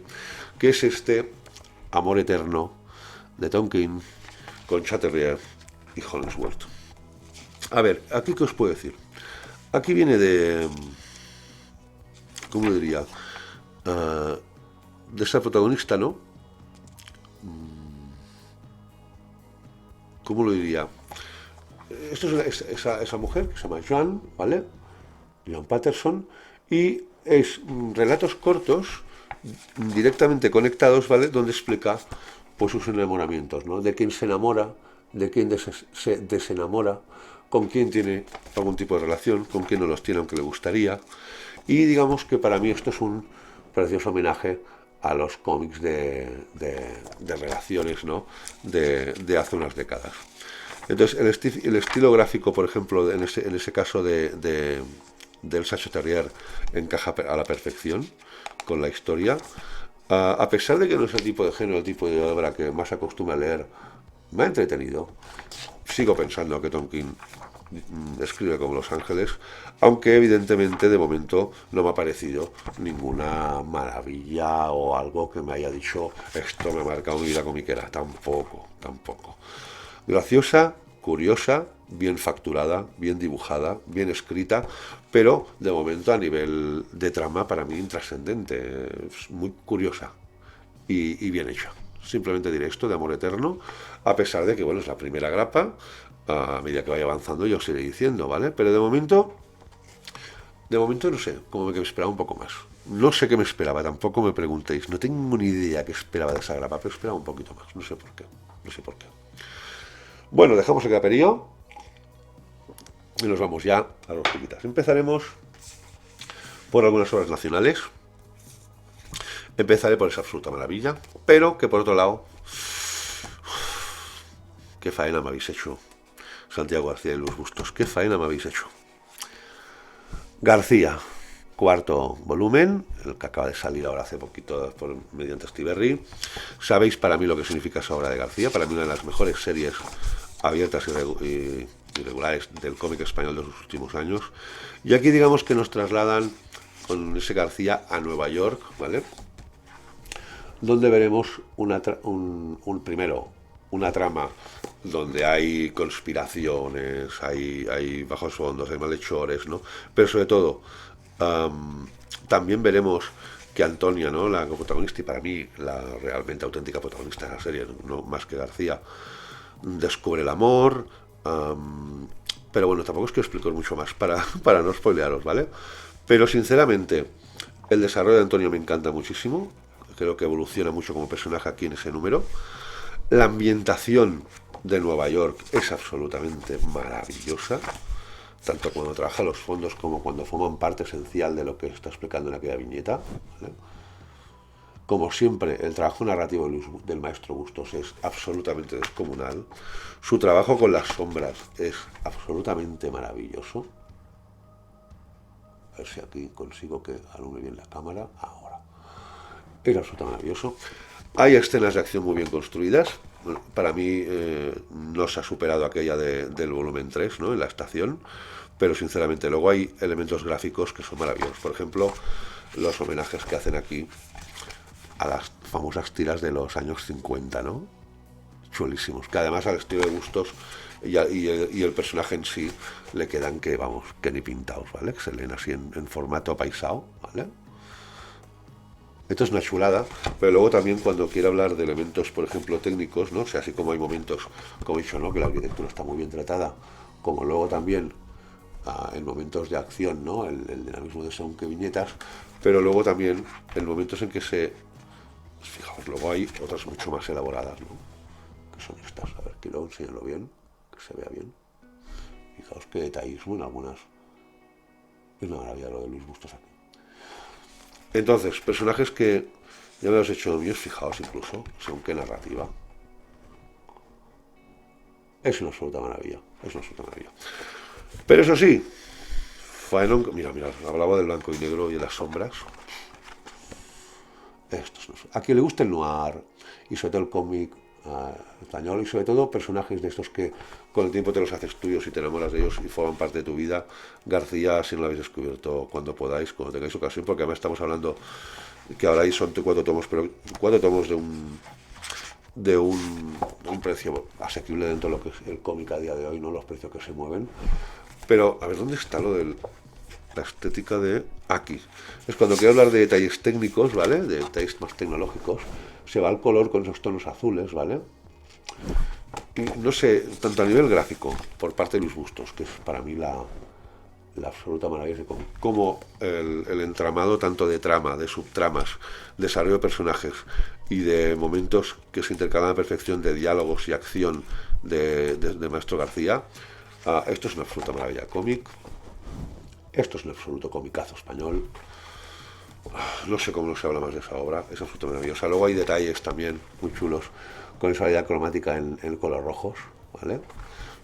S1: que es este Amor Eterno de Tom King con Chatterjee y Hollingsworth. A ver, ¿aquí qué os puedo decir? Aquí viene de... ¿Cómo lo diría? De esa protagonista, ¿no? ¿Cómo lo diría? Esto es esa mujer que se llama Joan, ¿vale? Joan Patterson, y es relatos cortos directamente conectados, ¿vale? Donde explica pues sus enamoramientos, ¿no? De quién se enamora, de quién se desenamora, con quién tiene algún tipo de relación, con quién no los tiene aunque le gustaría. Y digamos que para mí esto es un precioso homenaje a los cómics de relaciones, ¿no? de hace unas décadas. Entonces el estilo gráfico, por ejemplo, en ese caso del Sacho Terrier encaja a la perfección con la historia. A pesar de que no es el tipo de género, el tipo de obra que más acostumbra a leer, me ha entretenido. Sigo pensando que Tom King escribe como Los Ángeles, aunque evidentemente de momento no me ha parecido ninguna maravilla o algo que me haya dicho esto me ha marcado mi vida comiquera. Tampoco. Graciosa, curiosa, bien facturada, bien dibujada, bien escrita, pero de momento a nivel de trama para mí intrascendente, muy curiosa y bien hecha. Simplemente diré esto de Amor Eterno, a pesar de que bueno, es la primera grapa, a medida que vaya avanzando yo os iré diciendo, ¿vale? Pero de momento no sé, como que me esperaba un poco más. No sé qué me esperaba, tampoco me preguntéis, no tengo ni idea qué esperaba de esa grapa, pero esperaba un poquito más, no sé por qué. Bueno, dejamos el caperío y nos vamos ya a los chiquitas. Empezaremos por algunas obras nacionales. Empezaré por esa absoluta maravilla, pero que por otro lado, qué faena me habéis hecho, Santiago García y Luis Bustos, qué faena me habéis hecho. García, cuarto volumen, el que acaba de salir ahora hace poquito mediante Stiberri. Sabéis para mí lo que significa esa obra de García, para mí una de las mejores series abiertas y regulares del cómic español de los últimos años. Y aquí digamos que nos trasladan con ese García a Nueva York, ¿vale? Donde veremos primero una trama donde hay conspiraciones, hay bajos fondos, hay malhechores, ¿no? Pero sobre todo, también veremos que Antonia, ¿no? La protagonista, y para mí la realmente auténtica protagonista de la serie, no más que García, descubre el amor, pero bueno, tampoco es que os explico mucho más para no spoilearos, ¿vale? Pero sinceramente, el desarrollo de Antonio me encanta muchísimo, creo que evoluciona mucho como personaje aquí en ese número. La ambientación de Nueva York es absolutamente maravillosa, tanto cuando trabaja los fondos como cuando forman parte esencial de lo que está explicando en aquella viñeta, ¿vale? Como siempre, el trabajo narrativo del maestro Bustos es absolutamente descomunal. Su trabajo con las sombras es absolutamente maravilloso. A ver si aquí consigo que alumbre bien la cámara. Ahora. Es absolutamente maravilloso. Hay escenas de acción muy bien construidas. Para mí no se ha superado aquella del volumen 3, ¿no? En la estación. Pero sinceramente luego hay elementos gráficos que son maravillosos. Por ejemplo, los homenajes que hacen aquí a las famosas tiras de los años 50, ¿no? Chulísimos. Que además al estilo de Bustos y el personaje en sí le quedan que, vamos, que ni pintados, ¿vale? Que se leen así en formato paisao, ¿vale? Esto es una chulada, pero luego también cuando quiero hablar de elementos, por ejemplo, técnicos, ¿no? O sea, así como hay momentos, como he dicho, ¿no? Que la arquitectura está muy bien tratada, como luego también en momentos de acción, ¿no? El dinamismo de según qué viñetas, pero luego también en momentos en que fijaos, luego hay otras mucho más elaboradas, ¿no? Que son estas, a ver, quiero enseñarlo bien, que se vea bien. Fijaos qué detallismo en algunas. Es una maravilla lo de Luis Bustos aquí. Entonces, personajes que ya me los he hecho míos, fijaos incluso, según qué narrativa. Es una absoluta maravilla, es una absoluta maravilla. Pero eso sí, Faenon, mira, hablaba del blanco y negro y de las sombras. A quien le gusta el noir y sobre todo el cómic español y sobre todo personajes de estos que con el tiempo te los haces tuyos y te enamoras de ellos y forman parte de tu vida. García, si no lo habéis descubierto, cuando podáis, cuando tengáis ocasión, porque además estamos hablando que ahora ahí son 4 tomos, pero 4 tomos de un precio asequible dentro de lo que es el cómic a día de hoy, no los precios que se mueven. Pero, a ver, ¿dónde está lo de la estética de aquí? Es cuando quiero hablar de detalles técnicos, ¿vale? De detalles más tecnológicos. Se va al color con esos tonos azules, ¿vale? Y no sé, tanto a nivel gráfico, por parte de Luis Bustos, que es para mí la absoluta maravilla, como el entramado tanto de trama, de subtramas, desarrollo de personajes y de momentos que se intercalan a la perfección de diálogos y acción de Maestro García. Esto es una absoluta maravilla cómic. Esto es un absoluto comicazo español. No sé cómo no se habla más de esa obra. Es absolutamente maravillosa. Luego hay detalles también muy chulos con esa variedad cromática en color rojos, ¿vale?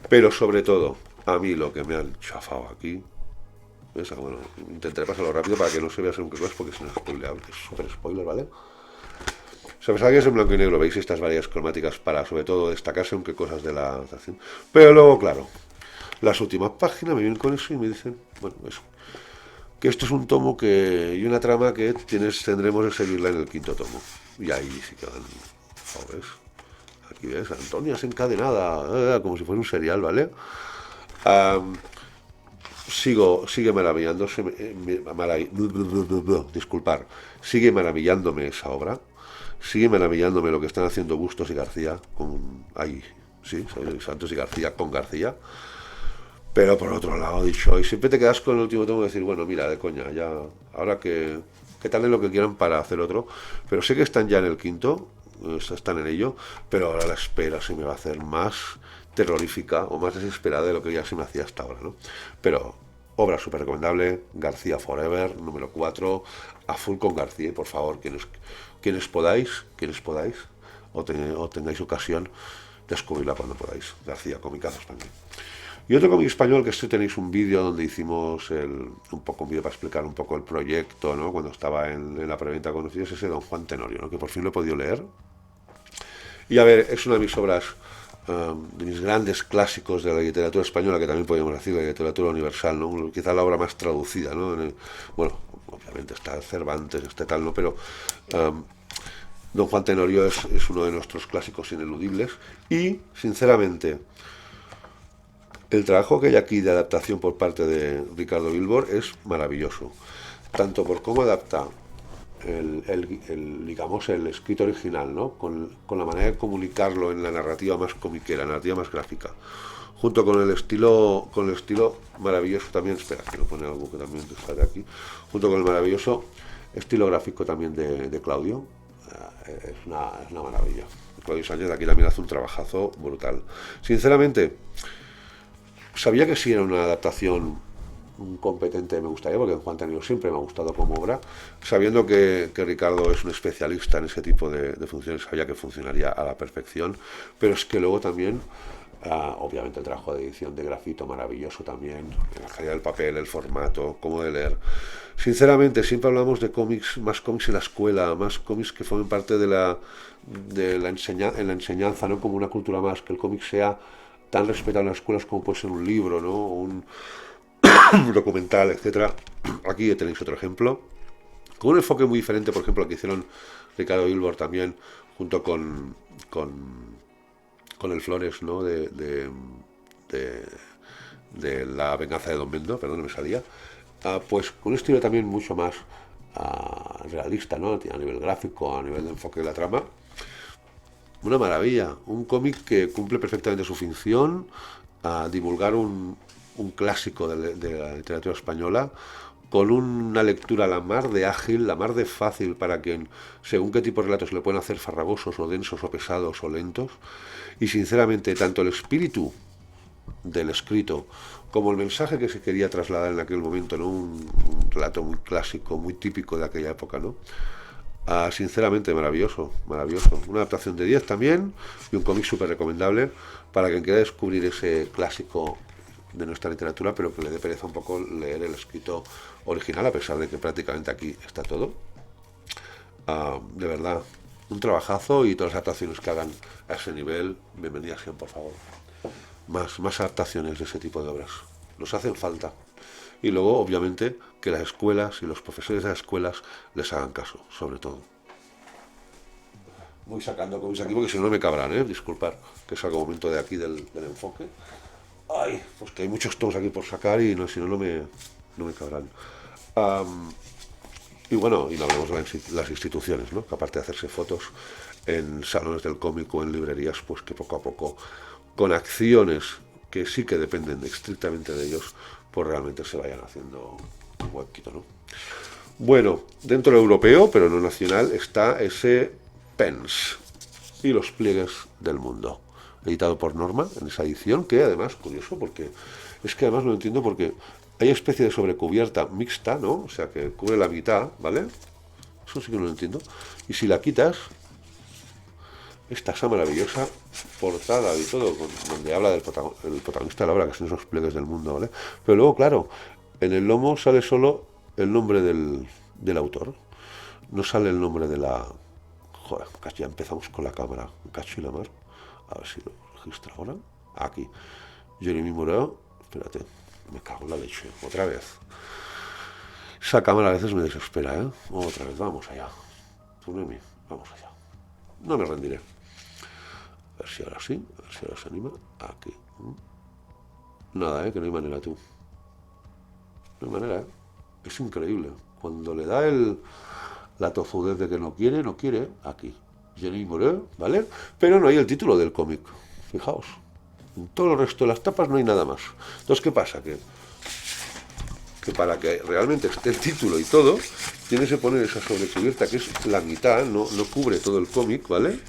S1: Pero sobre todo, a mí lo que me han chafado aquí. Bueno, intentaré pasarlo rápido para que no se vea según qué cosas porque es un spoiler, es súper spoiler, ¿vale? O sea, pensaba que es en blanco y negro, veis estas varias cromáticas para sobre todo destacarse aunque cosas de la adaptación. Pero luego, claro, las últimas páginas me vienen con eso y me dicen, bueno, eso, que esto es un tomo y una trama que tendremos de seguirla en el 5.º tomo. Y ahí sí que van, ¿sabes? Aquí ves, Antonia es encadenada, como si fuera un serial, ¿vale? Sigue maravillándose, disculpar, sigue maravillándome esa obra, sigue maravillándome lo que están haciendo Bustos y García, Santos y García con García, pero por otro lado, dicho, y siempre te quedas con el último tomo de decir, bueno, mira, de coña, ya, ahora que tal es lo que quieran para hacer otro, pero sé que están ya en el 5.º, están en ello, pero ahora la espera se me va a hacer más terrorífica o más desesperada de lo que ya se me hacía hasta ahora, ¿no? Pero obra súper recomendable, García Forever, número 4, a full con García, y por favor, quienes podáis, o tengáis ocasión, descubrirla cuando podáis. García, comicazo español. Y otro cómic español, que tenéis un vídeo donde hicimos un vídeo para explicar un poco el proyecto, ¿no? Cuando estaba en la preventa conocida, es ese Don Juan Tenorio, ¿no? Que por fin lo he podido leer. Y a ver, es una de mis obras, de mis grandes clásicos de la literatura española, que también podríamos decir, la literatura universal, ¿no? Quizá la obra más traducida, ¿no? Bueno, obviamente está Cervantes, tal, ¿no? Pero Don Juan Tenorio es uno de nuestros clásicos ineludibles y, sinceramente, el trabajo que hay aquí de adaptación por parte de Ricardo Bilbor es maravilloso, tanto por cómo adapta digamos, el escrito original, ¿no? Con la manera de comunicarlo en la narrativa más comiquera, la narrativa más gráfica, junto con el estilo maravilloso también, espera, que no pone algo que también sale aquí, junto con el maravilloso estilo gráfico también de Claudio. Es una maravilla. Claudio Sánchez aquí también hace un trabajazo brutal. Sinceramente, sabía que sí era una adaptación competente, me gustaría, porque Juan Tenorio siempre me ha gustado como obra, sabiendo que Ricardo es un especialista en ese tipo de funciones, sabía que funcionaría a la perfección, pero es que luego también, obviamente el trabajo de edición de grafito maravilloso también, la calidad del papel, el formato, cómo de leer. Sinceramente, siempre hablamos de cómics, más cómics en la escuela, más cómics que formen parte en la enseñanza, ¿no? Como una cultura más, que el cómic sea tan respetado en las escuelas como puede ser un libro, ¿no? Un documental, etcétera. Aquí tenéis otro ejemplo, con un enfoque muy diferente, por ejemplo, al que hicieron Ricardo Bilbor también, junto con el Flores, ¿no? De La venganza de Don Mendo, perdón, no me salía. Pues con un estilo también mucho más realista, ¿no? A nivel gráfico, a nivel de enfoque de la trama. Una maravilla, un cómic que cumple perfectamente su función, a divulgar un clásico de la literatura española, con una lectura la mar de ágil, la mar de fácil para quien, según qué tipo de relatos se le pueden hacer farragosos o densos o pesados o lentos. Y sinceramente, tanto el espíritu del escrito como el mensaje que se quería trasladar en aquel momento, ¿no? Un relato muy clásico, muy típico de aquella época, ¿no? Sinceramente, maravilloso, maravilloso. Una adaptación de 10 también y un cómic súper recomendable para quien quiera descubrir ese clásico de nuestra literatura, pero que le dé pereza un poco leer el escrito original, a pesar de que prácticamente aquí está todo. De verdad, un trabajazo, y todas las adaptaciones que hagan a ese nivel, bienvenidas sean, por favor. Más adaptaciones de ese tipo de obras. Nos hacen falta. Y luego, obviamente, que las escuelas y los profesores de las escuelas les hagan caso, sobre todo. Voy sacando cómics aquí porque si no me cabrán, disculpar, que salga un momento de aquí del enfoque. Ay, pues que hay muchos tomos aquí por sacar y no, si no, no me cabrán. Y bueno, y no hablemos de las instituciones, ¿no? Que aparte de hacerse fotos en salones del cómic o en librerías, pues que poco a poco, con acciones que sí que dependen estrictamente de ellos, pues realmente se vayan haciendo un huequito, ¿no? Bueno, dentro del europeo, pero no nacional, está ese Pens y los pliegues del mundo, editado por Norma en esa edición, que además, curioso, porque es que además no entiendo porque hay especie de sobrecubierta mixta, ¿no? O sea, que cubre la mitad, ¿vale? Eso sí que no lo entiendo. Y si la quitas, esa maravillosa portada y todo, donde habla del protagonista de la obra, que son esos pliegues del mundo, ¿vale? Pero luego, claro, en el lomo sale solo el nombre del autor. No sale el nombre de la... Joder, ya empezamos con la cámara. Cacho y la mar. A ver si lo registra ahora. Aquí. Jeremy Moreau. Espérate. Me cago en la leche. Otra vez. Esa cámara a veces me desespera, ¿eh? Otra vez. Vamos allá. Tsunami. Vamos allá. No me rendiré. A ver si ahora sí. A ver si ahora se anima. Aquí. Nada, que no hay manera, tú. No hay manera, Es increíble. Cuando le da la tozudez de que no quiere, aquí. Jenny Moreau, ¿vale? Pero no hay el título del cómic. Fijaos. En todo el resto de las tapas no hay nada más. Entonces, ¿qué pasa? Que para que realmente esté el título y todo, tienes que poner esa sobrecubierta, que es la mitad, no cubre todo el cómic, ¿vale?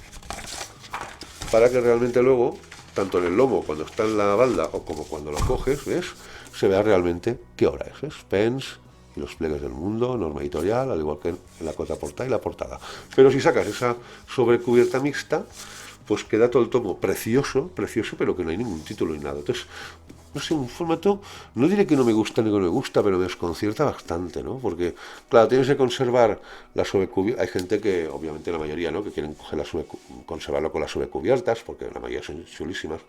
S1: Para que realmente luego, tanto en el lomo, cuando está en la balda, o como cuando lo coges, ¿ves? Se vea realmente qué hora es. Pens y los pliegues del mundo, Norma Editorial, al igual que en la contraportada y la portada. Pero si sacas esa sobrecubierta mixta, pues queda todo el tomo precioso, pero que no hay ningún título ni nada. Entonces, no sé, un formato, no diré que no me gusta ni que no me gusta, pero me desconcierta bastante, ¿no? Porque, claro, tienes que conservar la sobrecubierta. Hay gente que, obviamente la mayoría, ¿no? Que quieren conservarlo con las sobrecubiertas, porque la mayoría son chulísimas,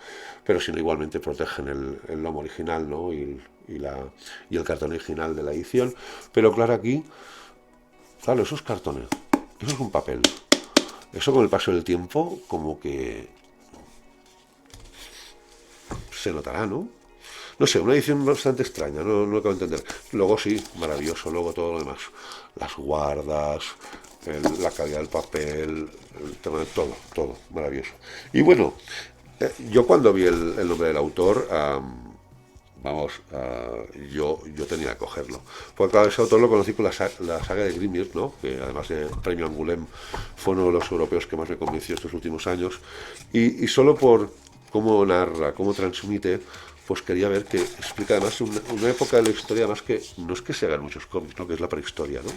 S1: pero si no, igualmente protegen el lomo original, ¿no? Y el cartón original de la edición. Pero claro, aquí, claro, eso es cartón, eso es un papel. Eso con el paso del tiempo, como que se notará, ¿no? No sé, una edición bastante extraña, no acabo de entender. Luego sí, maravilloso, luego todo lo demás. Las guardas, la calidad del papel, el tema de todo, maravilloso. Y bueno, yo cuando vi el nombre del autor, yo tenía que cogerlo. Porque claro, ese autor lo conocí con la saga de Grimir, ¿no? Que además de Premio Angoulême fue uno de los europeos que más me convenció estos últimos años. Y solo por cómo narra, cómo transmite, pues quería ver que explica además una época de la historia más que no es que se hagan muchos cómics, ¿no? Que es la prehistoria, ¿no?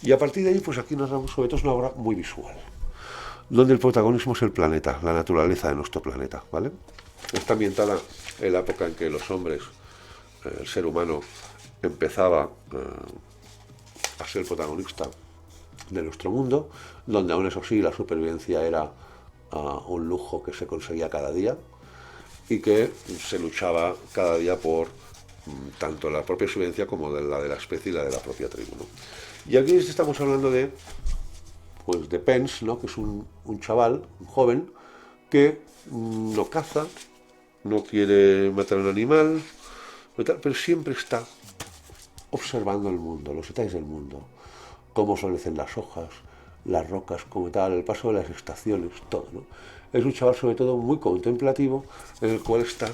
S1: Y a partir de ahí, pues aquí narramos sobre todo, es una obra muy visual, donde el protagonismo es el planeta, la naturaleza de nuestro planeta, ¿vale? Está ambientada en la época en que los hombres, el ser humano, empezaba a ser el protagonista de nuestro mundo, donde aún eso sí, la supervivencia era un lujo que se conseguía cada día, y que se luchaba cada día por tanto la propia supervivencia como la de la especie y la de la propia tribu, ¿no? Y aquí estamos hablando de Pens, ¿no? Que es un chaval, un joven, que no caza, no quiere matar a un animal, pero siempre está observando el mundo, los detalles del mundo. cómo florecen las hojas, las rocas como tal, el paso de las estaciones, todo, ¿no? Es un chaval sobre todo muy contemplativo, en el cual está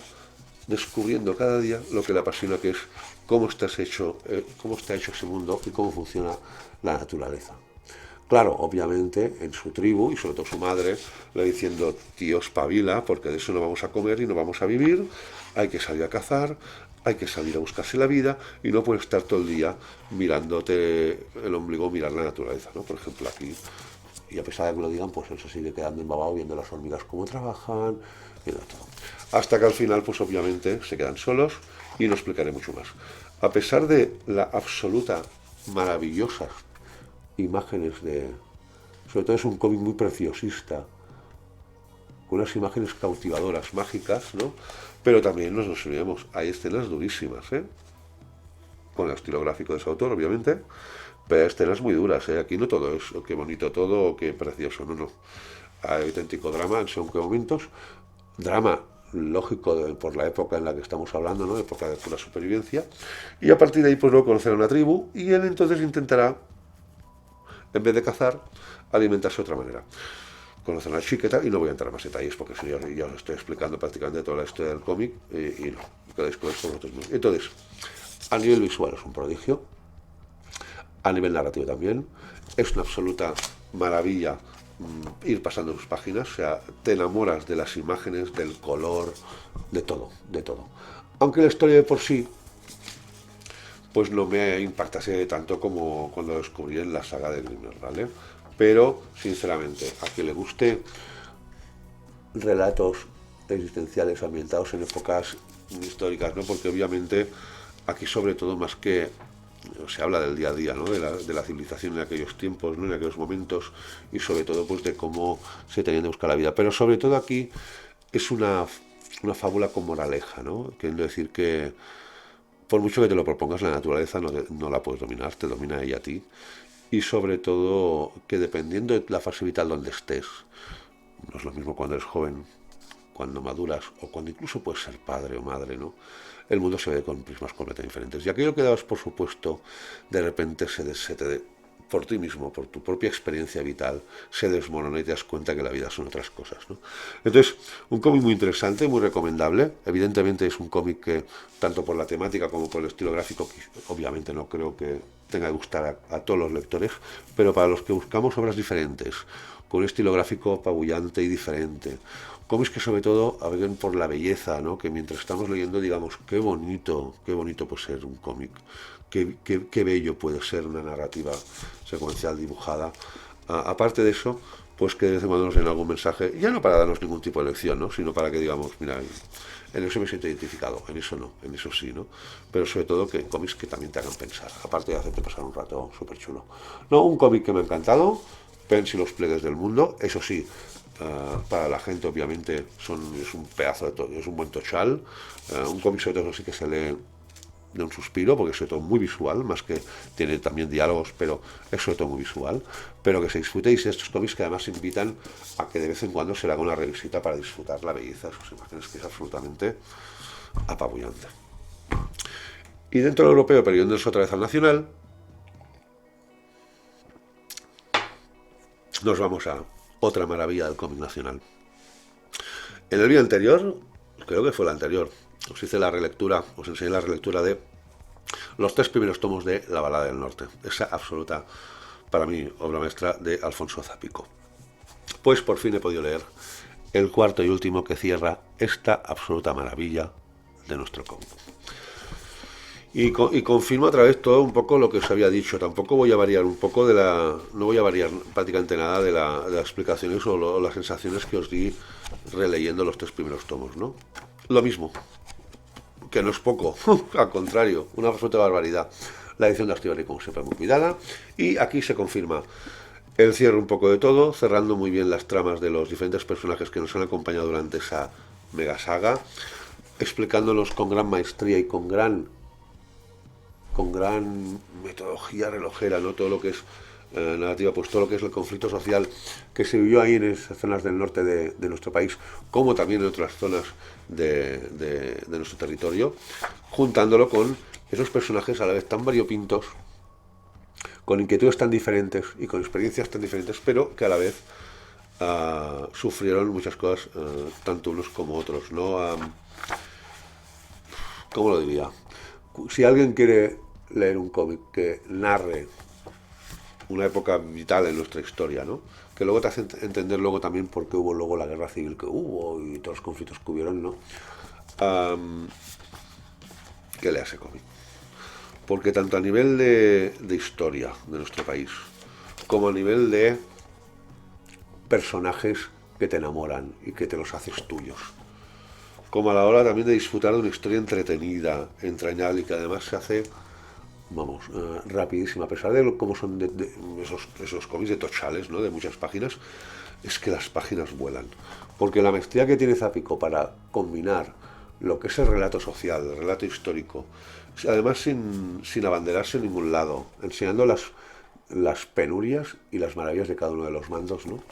S1: descubriendo cada día lo que le apasiona, que es cómo está hecho ese mundo y cómo funciona la naturaleza. Claro, obviamente en su tribu y sobre todo su madre le diciendo, tío, espabila, porque de eso no vamos a comer y no vamos a vivir, hay que salir a cazar, hay que salir a buscarse la vida y no puedes estar todo el día mirándote el ombligo, mirar la naturaleza, ¿no? Por ejemplo, aquí, y a pesar de que lo digan, pues él se sigue quedando embabado viendo las hormigas cómo trabajan, viendo todo. Hasta que al final, pues obviamente, se quedan solos y no explicaré mucho más. A pesar de la absoluta maravillosa imágenes de... Sobre todo es un cómic muy preciosista, con unas imágenes cautivadoras, mágicas, ¿no? Pero también nos olvidemos, hay escenas durísimas, ¿eh? Con el estilo gráfico de ese autor, obviamente, pero hay escenas muy duras, ¿eh? Aquí no todo es qué bonito todo o qué precioso, no, no. Hay auténtico drama en según qué momentos, drama lógico por la época en la que estamos hablando, ¿no? Época de pura supervivencia, y a partir de ahí pues luego conocer a una tribu y él entonces intentará, en vez de cazar, alimentarse de otra manera. Conocen a la chiqueta y no voy a entrar en más detalles porque si ya os estoy explicando prácticamente toda la historia del cómic y no, quedáis con esto vosotros mismos. Entonces, a nivel visual es un prodigio, a nivel narrativo también, es una absoluta maravilla ir pasando sus páginas, o sea, te enamoras de las imágenes, del color, de todo, de todo. Aunque la historia de por sí pues no me impactase tanto como cuando descubrí en la saga de Grimmer, ¿vale? Pero, sinceramente, a quien le guste relatos existenciales ambientados en épocas históricas, ¿no? Porque obviamente aquí sobre todo más que se habla del día a día, ¿no? De la civilización en aquellos tiempos, ¿no? En aquellos momentos y sobre todo pues de cómo se tenían de buscar la vida. Pero sobre todo aquí es una fábula con moraleja, ¿no? Queriendo decir que por mucho que te lo propongas, la naturaleza no la puedes dominar, te domina ella a ti. Y sobre todo que dependiendo de la fase vital donde estés, no es lo mismo cuando eres joven, cuando maduras o cuando incluso puedes ser padre o madre, ¿no? El mundo se ve con prismas completamente diferentes. Y aquello que dabas por supuesto, de repente por ti mismo, por tu propia experiencia vital, se desmorona y te das cuenta que la vida son otras cosas, ¿no? Entonces, un cómic muy interesante, muy recomendable. Evidentemente es un cómic que, tanto por la temática como por el estilo gráfico, obviamente no creo que tenga que gustar a todos los lectores, pero para los que buscamos obras diferentes, con un estilo gráfico apabullante y diferente, cómics que sobre todo abren por la belleza, ¿no? Que mientras estamos leyendo digamos, qué bonito puede ser un cómic, qué bello puede ser una narrativa secuencial dibujada. Aparte de eso, pues que de vez en cuando nos den algún mensaje, ya no para darnos ningún tipo de lección, ¿no? Sino para que digamos, mira, en eso me siento identificado, en eso no, en eso sí, ¿no? Pero sobre todo que cómics que también te hagan pensar, aparte de hacerte pasar un rato súper chulo. No, un cómic que me ha encantado, Pens y los pliegues del mundo, eso sí, para la gente obviamente es un pedazo es un buen tochal, un cómic sobre todo sí que se lee de un suspiro, porque es sobre todo muy visual, más que tiene también diálogos, pero es sobre todo muy visual, pero que se disfrutéis estos cómics que además invitan a que de vez en cuando se le haga una revisita para disfrutar la belleza de sus imágenes, que es absolutamente apabullante. Y dentro del europeo, pero yéndonos otra vez al nacional, nos vamos a otra maravilla del cómic nacional. En el vídeo anterior, creo que fue el anterior, os enseñé la relectura de los 3 primeros tomos de La balada del norte, esa absoluta, para mí, obra maestra de Alfonso Zapico. Pues por fin he podido leer el cuarto y último que cierra esta absoluta maravilla de nuestro cómic. Y confirmo a través todo un poco lo que os había dicho. Tampoco voy a variar un poco no voy a variar prácticamente nada de las explicaciones o las sensaciones que os di releyendo los 3 primeros tomos, ¿no? Lo mismo, que no es poco, al contrario, una absoluta barbaridad. La edición de Astiberri, como siempre, muy cuidada, y aquí se confirma el cierre un poco de todo, cerrando muy bien las tramas de los diferentes personajes que nos han acompañado durante esa mega saga, explicándonos con gran maestría y con gran metodología relojera, ¿no? Todo lo que es narrativa, pues todo lo que es el conflicto social que se vivió ahí en esas zonas del norte de nuestro país, como también en otras zonas de nuestro territorio, juntándolo con esos personajes a la vez tan variopintos con inquietudes tan diferentes y con experiencias tan diferentes, pero que a la vez sufrieron muchas cosas, tanto unos como otros, ¿no? ¿Cómo lo diría? Si alguien quiere leer un cómic que narre una época vital en nuestra historia, ¿no? Que luego te hace entender luego también por qué hubo luego la guerra civil que hubo y todos los conflictos que hubieron, ¿no? Que lea ese cómic. Porque tanto a nivel de historia de nuestro país, como a nivel de personajes que te enamoran y que te los haces tuyos, como a la hora también de disfrutar de una historia entretenida, entrañable y que además se hace, vamos, rapidísima, a pesar de cómo son esos cómics de tochales, ¿no? De muchas páginas, es que las páginas vuelan. Porque la maestría que tiene Zapico para combinar lo que es el relato social, el relato histórico, además sin abanderarse en ningún lado, enseñando las penurias y las maravillas de cada uno de los mandos, ¿no?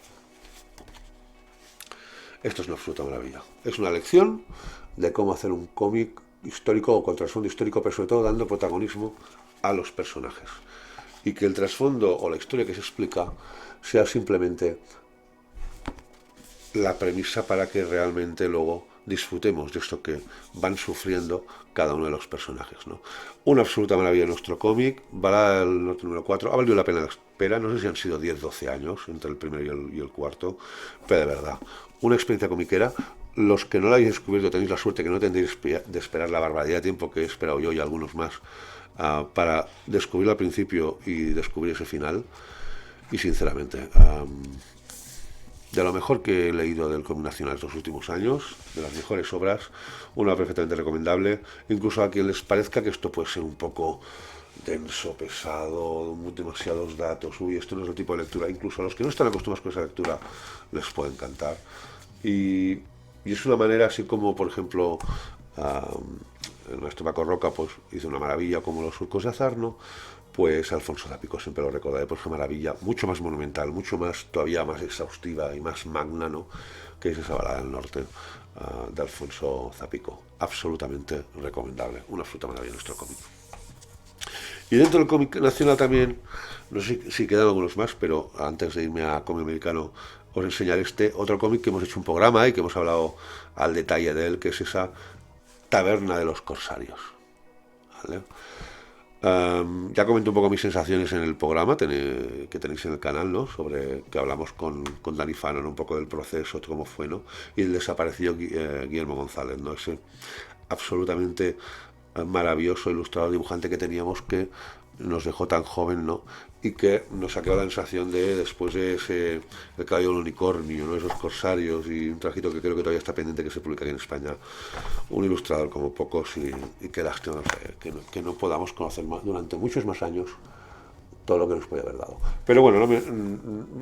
S1: Esto es una absoluta maravilla. Es una lección de cómo hacer un cómic histórico o con trasfondo histórico, pero sobre todo dando protagonismo a los personajes. Y que el trasfondo o la historia que se explica sea simplemente la premisa para que realmente luego disfrutemos de esto que van sufriendo cada uno de los personajes, ¿no? Una absoluta maravilla nuestro cómic, Balada del Norte número 4, ha valido la pena la espera, no sé si han sido 10, 12 años entre el primero y el cuarto, pero de verdad, una experiencia comiquera. Los que no la habéis descubierto tenéis la suerte que no tendréis de esperar la barbaridad de tiempo que he esperado yo y algunos más para descubrirlo al principio y descubrir ese final. Y sinceramente, de lo mejor que he leído del cómic nacional estos últimos años, de las mejores obras, una perfectamente recomendable, incluso a quien les parezca que esto puede ser un poco denso, pesado, demasiados datos, uy, esto no es el tipo de lectura, incluso a los que no están acostumbrados con esa lectura les puede encantar. Y es una manera así como, por ejemplo, el maestro Paco Roca pues hizo una maravilla como los surcos de azar, ¿no? Pues Alfonso Zapico siempre lo recordaré por su maravilla, mucho más monumental, mucho más, todavía más exhaustiva y más magna, ¿no? Que es esa Balada del Norte de Alfonso Zapico. Absolutamente recomendable, una absoluta maravilla nuestro cómic. Y dentro del cómic nacional también, no sé si quedan algunos más, pero antes de irme a cómic americano os enseñaré este otro cómic que hemos hecho un programa y que hemos hablado al detalle de él, que es esa Taberna de los Corsarios, ¿vale? Ya comenté un poco mis sensaciones en el programa que tenéis en el canal, ¿no? Sobre que hablamos con Dani Fanon un poco del proceso, cómo fue, ¿no? Y el desaparecido Guillermo González, ¿no? Ese absolutamente maravilloso ilustrador dibujante que teníamos, que nos dejó tan joven, ¿no? Y que nos ha quedado la sensación de, después de ese El caballo del unicornio, ¿no? Esos corsarios y un trajito que creo que todavía está pendiente que se publique aquí en España, un ilustrador como pocos, y que lástima, no sé, que no podamos conocer más, durante muchos más años, todo lo que nos puede haber dado. Pero bueno,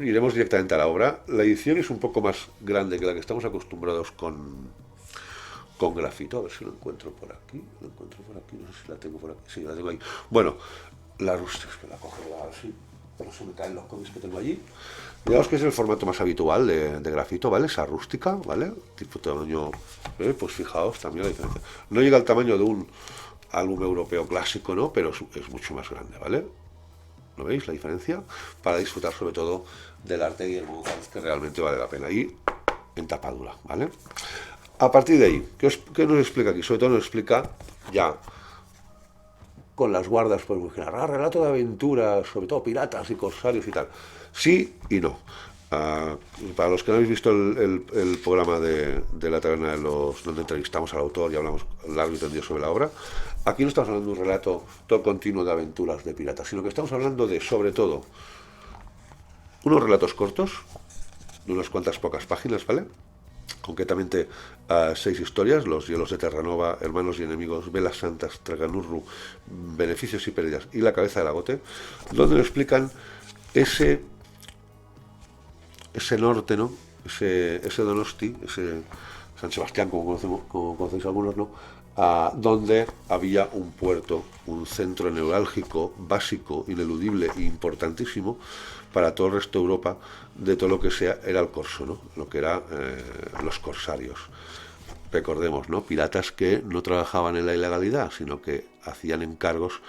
S1: iremos directamente a la obra. La edición es un poco más grande que la que estamos acostumbrados con grafito, a ver si lo encuentro por aquí, no sé si la tengo por aquí, sí, la tengo ahí. Bueno, la rústica, es que la cojo así, pero se me caen los cómics que tengo allí. Digamos que es el formato más habitual de grafito, ¿vale? Esa rústica, ¿vale? Tipo tamaño, pues fijaos también la diferencia. No llega al tamaño de un álbum europeo clásico, ¿no? Pero es mucho más grande, ¿vale? ¿Lo veis la diferencia? Para disfrutar sobre todo del arte de Guillermo González, que realmente vale la pena. Y en tapadura, ¿vale? A partir de ahí, ¿qué nos explica aquí? Sobre todo nos explica ya con las guardas, podemos imaginar, relato de aventuras, sobre todo piratas y corsarios y tal. Sí y no. Para los que no habéis visto el programa de la taberna de los, donde entrevistamos al autor y hablamos largo y tendido sobre la obra, aquí no estamos hablando de un relato todo continuo de aventuras de piratas, sino que estamos hablando de, sobre todo, unos relatos cortos, de unas cuantas pocas páginas, ¿vale? Concretamente 6 historias: Los hielos de Terranova, Hermanos y enemigos, Velas santas, Traganurru, Beneficios y pérdidas y La cabeza del agote, donde nos explican ese norte, ¿no? Ese Donosti, ese San Sebastián, como conocéis algunos, ¿no? Donde había un puerto, un centro neurálgico, básico, ineludible e importantísimo para todo el resto de Europa, de todo lo que era el corso, ¿no? Lo que eran los corsarios. Recordemos, ¿no? Piratas que no trabajaban en la ilegalidad, sino que hacían encargos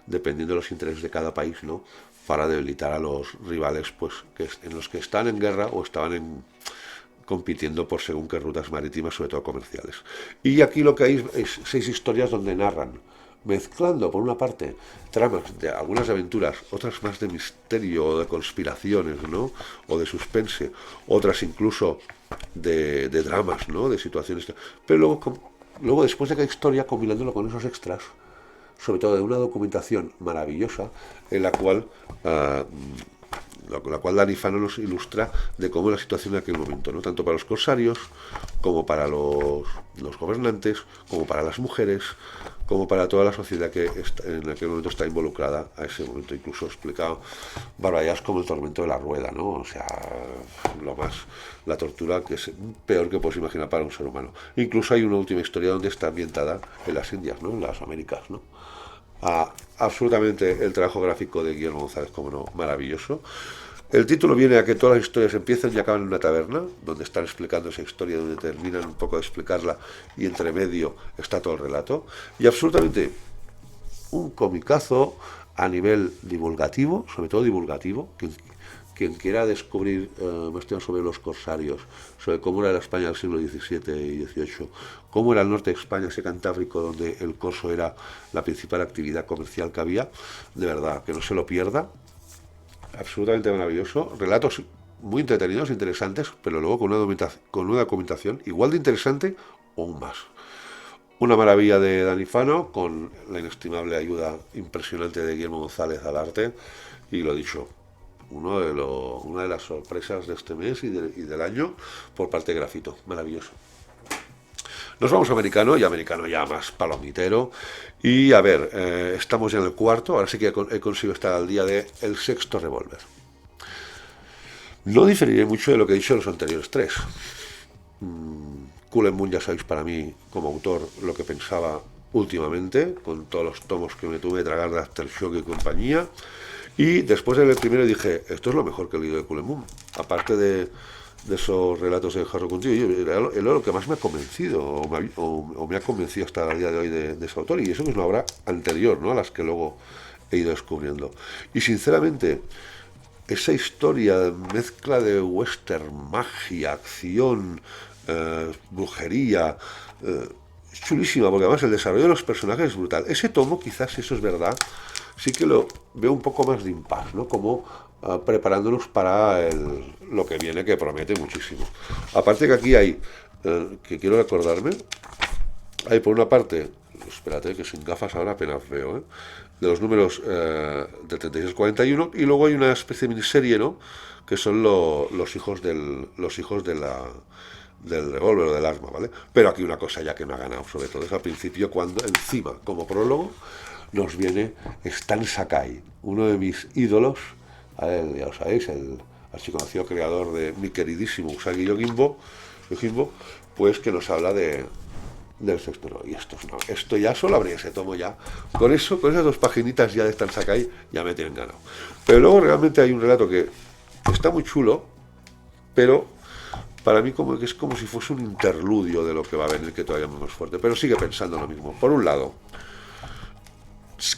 S1: dependiendo de los intereses de cada país, ¿no? para debilitar a los rivales, pues en los que están en guerra o estaban compitiendo por según qué rutas marítimas, sobre todo comerciales. Y aquí lo que hay es 6 historias donde narran, mezclando por una parte tramas de algunas aventuras, otras más de misterio o de conspiraciones, ¿no? O de suspense, otras incluso de dramas, ¿no? De situaciones. Pero luego después de cada historia, combinándolo con esos extras, sobre todo de una documentación maravillosa en la cual Dani Fano nos ilustra de cómo es la situación en aquel momento, ¿no? Tanto para los corsarios, como para los gobernantes, como para las mujeres, como para toda la sociedad que en aquel momento está involucrada a ese momento. Incluso explicado barbaridades como el tormento de la rueda, ¿no? O sea, la tortura que es peor que puedes imaginar para un ser humano. Incluso hay una última historia donde está ambientada en las Indias, ¿no? En las Américas, ¿no? Absolutamente el trabajo gráfico de Guillermo González, como no, maravilloso. El título viene a que todas las historias empiezan y acaban en una taberna, donde están explicando esa historia, donde terminan un poco de explicarla y entre medio está todo el relato. Y absolutamente un comicazo a nivel divulgativo, sobre todo divulgativo. Quien quiera descubrir más temas sobre los corsarios, sobre cómo era la España del siglo XVII y XVIII, cómo era el norte de España, ese Cantábrico donde el corso era la principal actividad comercial que había, de verdad, que no se lo pierda. Absolutamente maravilloso, relatos muy entretenidos, interesantes, pero luego con una documentación igual de interesante o aún más. Una maravilla de Dani Fano, con la inestimable ayuda impresionante de Guillermo González al arte, y lo dicho, una de las sorpresas de este mes y del año por parte de Grafito, maravilloso. Nos vamos a americano ya más palomitero. Y a ver, estamos ya en el cuarto, ahora sí que he conseguido estar al día de El sexto revólver. No diferiré mucho de lo que he dicho en los anteriores tres. Cullen Bunn, ya sabéis para mí, como autor, lo que pensaba últimamente, con todos los tomos que me tuve que tragar de Aftershock y compañía. Y después del primero dije, esto es lo mejor que he leído de Cullen Bunn. Aparte de esos relatos de Jarro Contigo, era lo que más me ha convencido, o me ha convencido hasta el día de hoy de ese autor, y eso que es una obra anterior, ¿no?, a las que luego he ido descubriendo. Y sinceramente, esa historia, mezcla de western, magia, acción, brujería, es chulísima, porque además el desarrollo de los personajes es brutal. Ese tomo, quizás, eso es verdad, sí que lo veo un poco más de impasse, ¿no? Como preparándonos para lo que viene, que promete muchísimo. Aparte que aquí hay, que quiero recordarme, hay por una parte, espérate que sin gafas ahora apenas veo, de los números del 36-41, y luego hay una especie de miniserie, ¿no?, que son los hijos del revólver o del arma, ¿vale? Pero aquí una cosa ya que me ha ganado, sobre todo es al principio, cuando encima, como prólogo, nos viene Stan Sakai, uno de mis ídolos, ya lo sabéis, el archiconocido creador de mi queridísimo Usagi Yojimbo, pues que nos habla del sexto, ¿no? Y esto ya solo habría ese tomo ya. Con esas dos paginitas ya de Stan Sakai, ya me tienen ganado. Pero luego realmente hay un relato que está muy chulo, pero para mí que es como si fuese un interludio de lo que va a venir, que todavía es más fuerte. Pero sigue pensando lo mismo. Por un lado,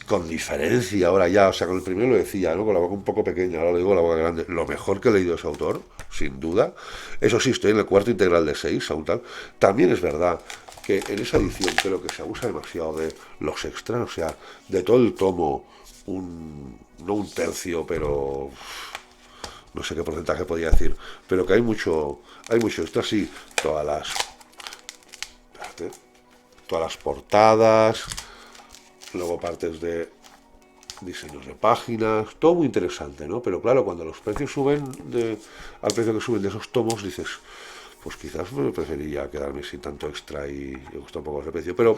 S1: con diferencia ahora ya, o sea, con el primero lo decía, ¿no?, con la boca un poco pequeña, ahora lo digo con la boca grande, lo mejor que he leído ese autor, sin duda. Eso sí, estoy en el cuarto integral de 6, aún tal. También es verdad que en esa edición creo que se abusa demasiado de los extras, o sea, de todo el tomo, no un tercio, pero no sé qué porcentaje podría decir, pero que hay mucho extra, sí, todas las portadas, luego partes de diseños de páginas, todo muy interesante, ¿no? Pero claro, cuando los precios suben al precio que suben de esos tomos, dices, pues quizás me preferiría quedarme sin tanto extra y me gusta un poco ese precio. Pero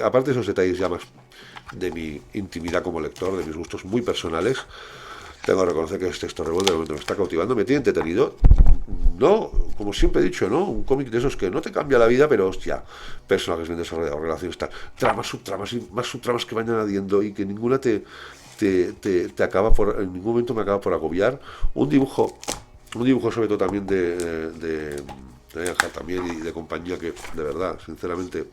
S1: aparte de esos detalles ya más de mi intimidad como lector, de mis gustos muy personales, tengo que reconocer que este Revólver de momento me está cautivando, me tiene entretenido. No, como siempre he dicho, ¿no?, un cómic de esos que no te cambia la vida, pero hostia, personajes bien desarrollados, relaciones, tramas, subtramas y más subtramas que van añadiendo y que ninguna te acaba en ningún momento me acaba por agobiar. Un dibujo sobre todo también de Ángel también y de compañía, que de verdad, sinceramente,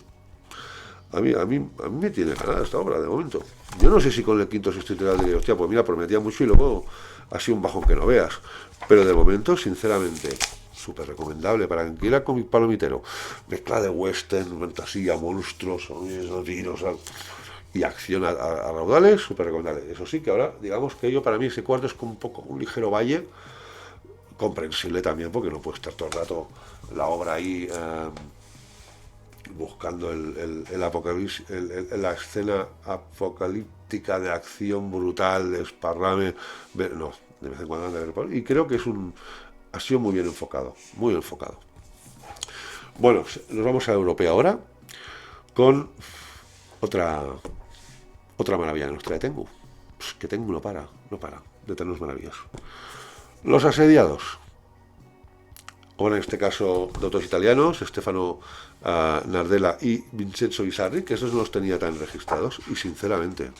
S1: a mí me tiene ganada esta obra de momento. Yo no sé si con el quinto sexto literal diría, hostia, pues mira, prometía mucho y luego ha sido un bajón que no veas. Pero de momento, sinceramente, súper recomendable para quien quiera cómic palomitero. Mezcla de western, fantasía, monstruos, sonidos, y acción a raudales, súper recomendable. Eso sí, que ahora, digamos que yo para mí ese cuarto es como un poco un ligero valle, comprensible también, porque no puede estar todo el rato la obra ahí buscando el apocalipsis, la escena apocalíptica de acción brutal, de esparrame, no, de vez en cuando anda a ver, y creo que ha sido muy bien enfocado, muy enfocado. Bueno, nos vamos a la europea ahora, con otra maravilla que nos trae Tengu. Pues que Tengu no para de tener maravillas. Los asediados. Ahora en este caso de autores italianos, Stefano Nardella y Vincenzo Bisarri, que esos no los tenía tan registrados, y sinceramente,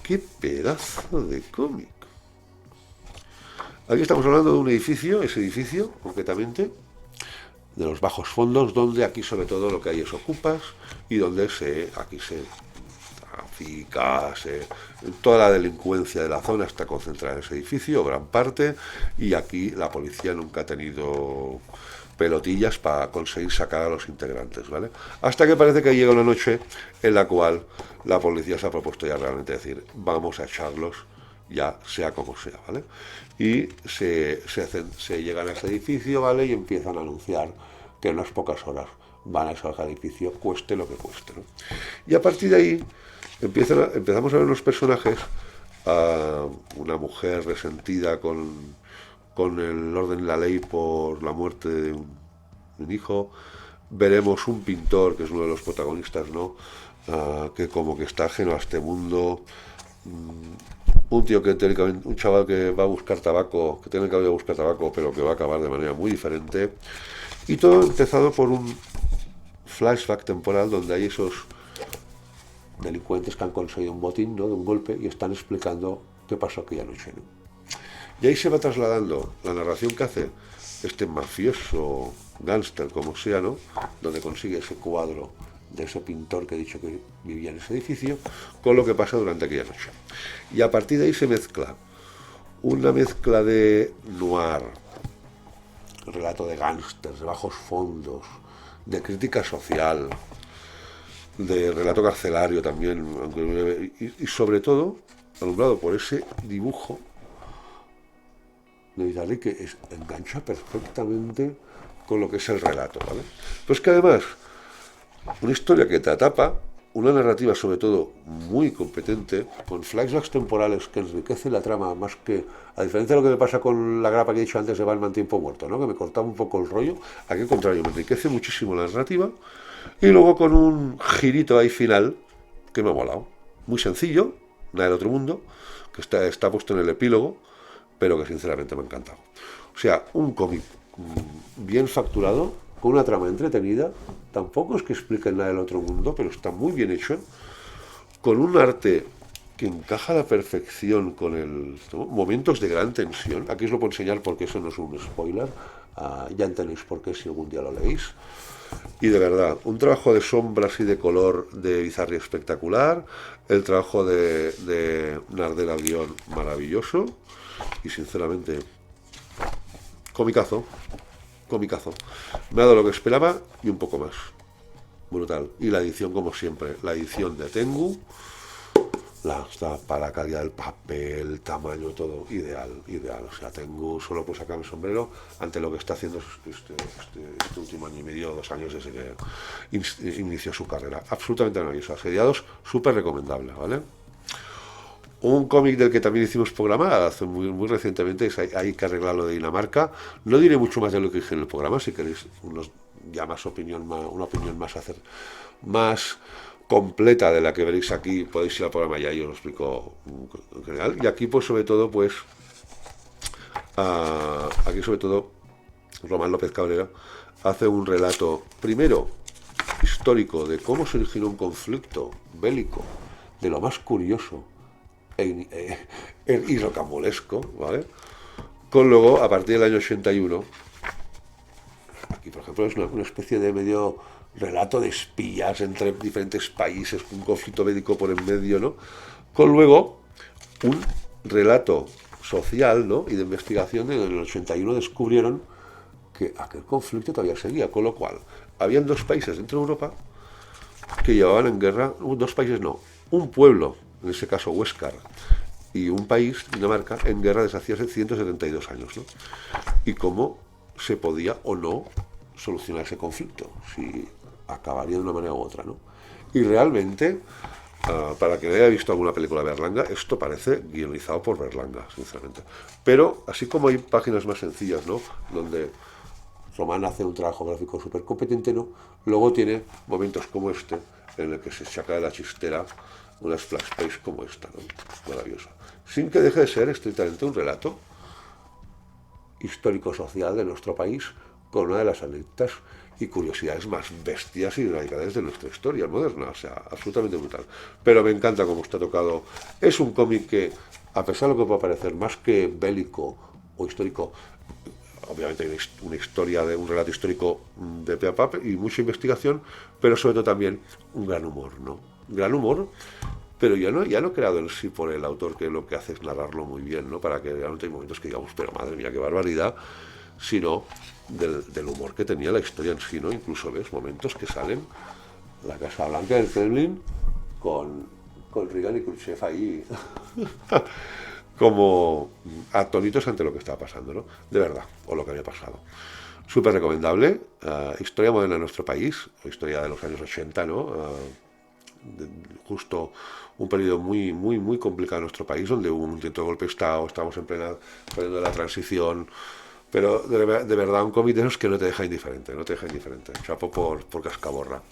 S1: qué pedazo de cómic. Aquí estamos hablando de un edificio, ese edificio concretamente, de los bajos fondos, donde aquí sobre todo lo que hay es ocupas y donde aquí se trafica, toda la delincuencia de la zona está concentrada en ese edificio, gran parte, y aquí la policía nunca ha tenido pelotillas para conseguir sacar a los integrantes, ¿vale? Hasta que parece que llega una noche en la cual la policía se ha propuesto ya realmente decir, vamos a echarlos ya sea como sea, ¿vale? Y se llegan a ese edificio, ¿vale? Y empiezan a anunciar que en unas pocas horas van a salir al edificio, cueste lo que cueste, ¿no? Y a partir de ahí empezamos a ver unos personajes, una mujer resentida con el orden de la ley por la muerte de un hijo, veremos un pintor, que es uno de los protagonistas, ¿no? Que como que está ajeno a este mundo, un tío que teóricamente, un chaval que va a buscar tabaco, que tiene que ir a buscar tabaco, pero que va a acabar de manera muy diferente. Y todo empezado por un flashback temporal donde hay esos delincuentes que han conseguido un botín, ¿no? De un golpe, y están explicando qué pasó aquella noche, ¿no? Y ahí se va trasladando la narración que hace este mafioso, gángster, como sea, ¿no? Donde consigue ese cuadro de ese pintor que he dicho que vivía en ese edificio, con lo que pasa durante aquella noche. Y a partir de ahí se mezcla una mezcla de noir, relato de gángsters, de bajos fondos, de crítica social, de relato carcelario también, y sobre todo alumbrado por ese dibujo de Bisarri que engancha perfectamente con lo que es el relato, ¿vale? Pues que además una historia que te atapa, una narrativa sobre todo muy competente, con flashbacks temporales que enriquece la trama más que, a diferencia de lo que me pasa con la grapa que he dicho antes de Batman Tiempo Muerto, ¿no? Que me cortaba un poco el rollo, aquí al contrario, me enriquece muchísimo la narrativa, y luego con un girito ahí final que me ha molado. Muy sencillo, nada del otro mundo, que está puesto en el epílogo, pero que sinceramente me ha encantado. O sea, un cómic bien facturado, con una trama entretenida, tampoco es que explique nada del otro mundo, pero está muy bien hecho, con un arte que encaja a la perfección con momentos de gran tensión. Aquí os lo puedo enseñar porque eso no es un spoiler, ya entendéis por qué si algún día lo leéis. Y de verdad, un trabajo de sombras y de color de Bisarri espectacular, el trabajo de Nardella guión maravilloso, y sinceramente, comicazo. Me ha dado lo que esperaba y un poco más. Brutal. Y la edición, como siempre, la edición de Tengu, para la calidad del papel, tamaño, todo, ideal. O sea, Tengu solo puedo sacar el sombrero ante lo que está haciendo este último año y medio, 2 años desde que inició su carrera. Absolutamente maravilloso. Asediados, súper recomendable, ¿vale? Un cómic del que también hicimos programa hace muy recientemente, es Hay que arreglarlo de Dinamarca. No diré mucho más de lo que dije en el programa, si queréis una opinión más completa de la que veréis aquí, podéis ir al programa y ahí os lo explico en general. Y aquí pues sobre todo Román López Cabrera hace un relato primero histórico de cómo se originó un conflicto bélico de lo más curioso y rocambolesco, ¿vale? Con luego, a partir del año 81, aquí por ejemplo es una especie de medio relato de espías entre diferentes países, un conflicto bélico por en medio, ¿no? Con luego un relato social, ¿no? Y de investigación de en el 81 descubrieron que aquel conflicto todavía seguía, con lo cual habían dos países dentro de Europa que llevaban en guerra, dos países no, un pueblo, en ese caso Huéscar, y un país, Dinamarca, en guerra desde hacía 172 años, ¿no? Y cómo se podía o no solucionar ese conflicto, si acabaría de una manera u otra, ¿no? Y realmente, para quien haya visto alguna película de Berlanga, esto parece guionizado por Berlanga, sinceramente. Pero, así como hay páginas más sencillas, ¿no? Donde Román hace un trabajo gráfico súper competente, ¿no? Luego tiene momentos como este, en el que se saca de la chistera unas flashbacks como esta, ¿no? Maravillosa. Sin que deje de ser estrictamente un relato histórico-social de nuestro país, con una de las anécdotas y curiosidades más bestias y radicales de nuestra historia moderna, o sea, absolutamente brutal. Pero me encanta cómo está tocado. Es un cómic que, a pesar de lo que pueda parecer más que bélico o histórico, obviamente hay una historia, de un relato histórico de pe a pa y mucha investigación, pero sobre todo también un gran humor, ¿no? Un gran humor, pero ya no creado en sí por el autor, que lo que hace es narrarlo muy bien, ¿no? Para que realmente hay momentos que digamos, pero madre mía, qué barbaridad, sino del humor que tenía la historia en sí, ¿no? Incluso ves momentos que salen la Casa Blanca del Kremlin con Reagan y Khrushchev ahí como atónitos ante lo que estaba pasando, ¿no? De verdad, o lo que había pasado. Súper recomendable. Historia moderna de nuestro país, historia de los años 80, ¿no? Justo un periodo muy, muy, muy complicado en nuestro país, donde hubo un intento de golpe de Estado, estamos en pleno de la transición, pero de verdad un cómic de esos que no te deja indiferente, no te deja indiferente. Chapo por Cascaborra.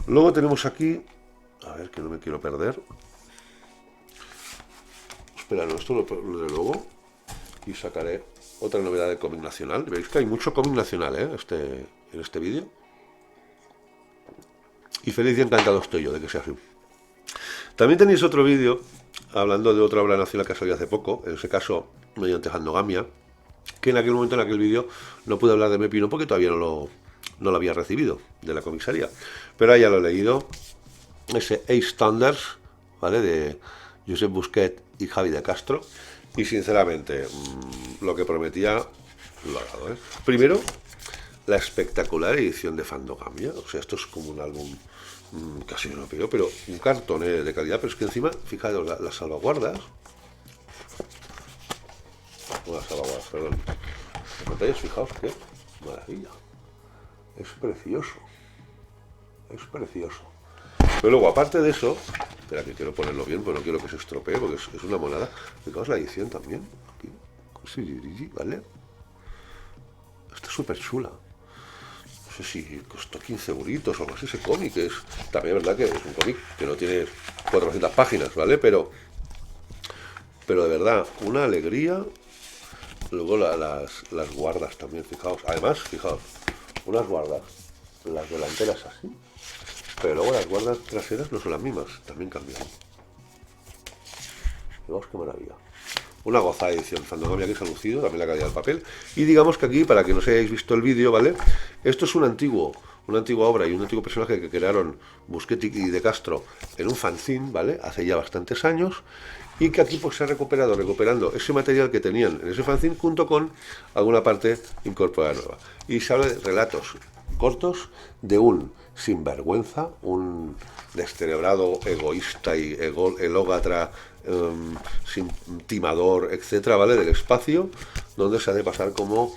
S1: Luego tenemos aquí, a ver que no me quiero perder. Espera, no, esto lo de luego y sacaré otra novedad de cómic nacional. Veis que hay mucho cómic nacional, en este vídeo. Y feliz y encantado estoy yo de que sea así. También tenéis otro vídeo hablando de otra obra nacional que salió hace poco, en ese caso mediante Fandogamia, que en aquel momento, en aquel vídeo, no pude hablar de Mepino porque todavía no lo había recibido de la comisaría. Pero ahí ya lo he leído. Ese Ace Thunders, ¿vale? De Josep Busquet y Javi de Castro. Y sinceramente, lo que prometía lo ha dado, ¿eh? Primero, la espectacular edición de Fandogamia. O sea, esto es como un álbum casi no lo pido, pero un cartón de calidad. Pero es que encima, fijaros, las salvaguardas. Las salvaguardas, perdón. Las pantallas, fijaos qué maravilla. Es precioso. Es precioso. Pero luego, aparte de eso, espera que quiero ponerlo bien, pero no quiero que se estropee, porque es una monada. Fijaos la edición también. Aquí. Sí, ¿vale? Está súper chula. No sé si costó 15 euritos o algo así ese cómic. También es verdad que es un cómic que no tiene 400 páginas, ¿vale? Pero de verdad, una alegría. Luego las guardas también, fijaos. Además, fijaos, unas guardas, las delanteras así, pero luego las guardas traseras no son las mismas, también cambian. Fijaos qué maravilla. Una gozada edición. Fandogamia que se ha lucido, también la calidad del papel. Y digamos que aquí, para que no se hayáis visto el vídeo, ¿vale? Esto es una antigua obra y un antiguo personaje que crearon Busquet y de Castro en un fanzine, ¿vale? Hace ya bastantes años. Y que aquí pues se ha recuperando ese material que tenían en ese fanzine junto con alguna parte incorporada nueva. Y se habla de relatos cortos de un sinvergüenza, un descerebrado, egoísta y ególatra, timador, etcétera, ¿vale? Del espacio, donde se ha de pasar como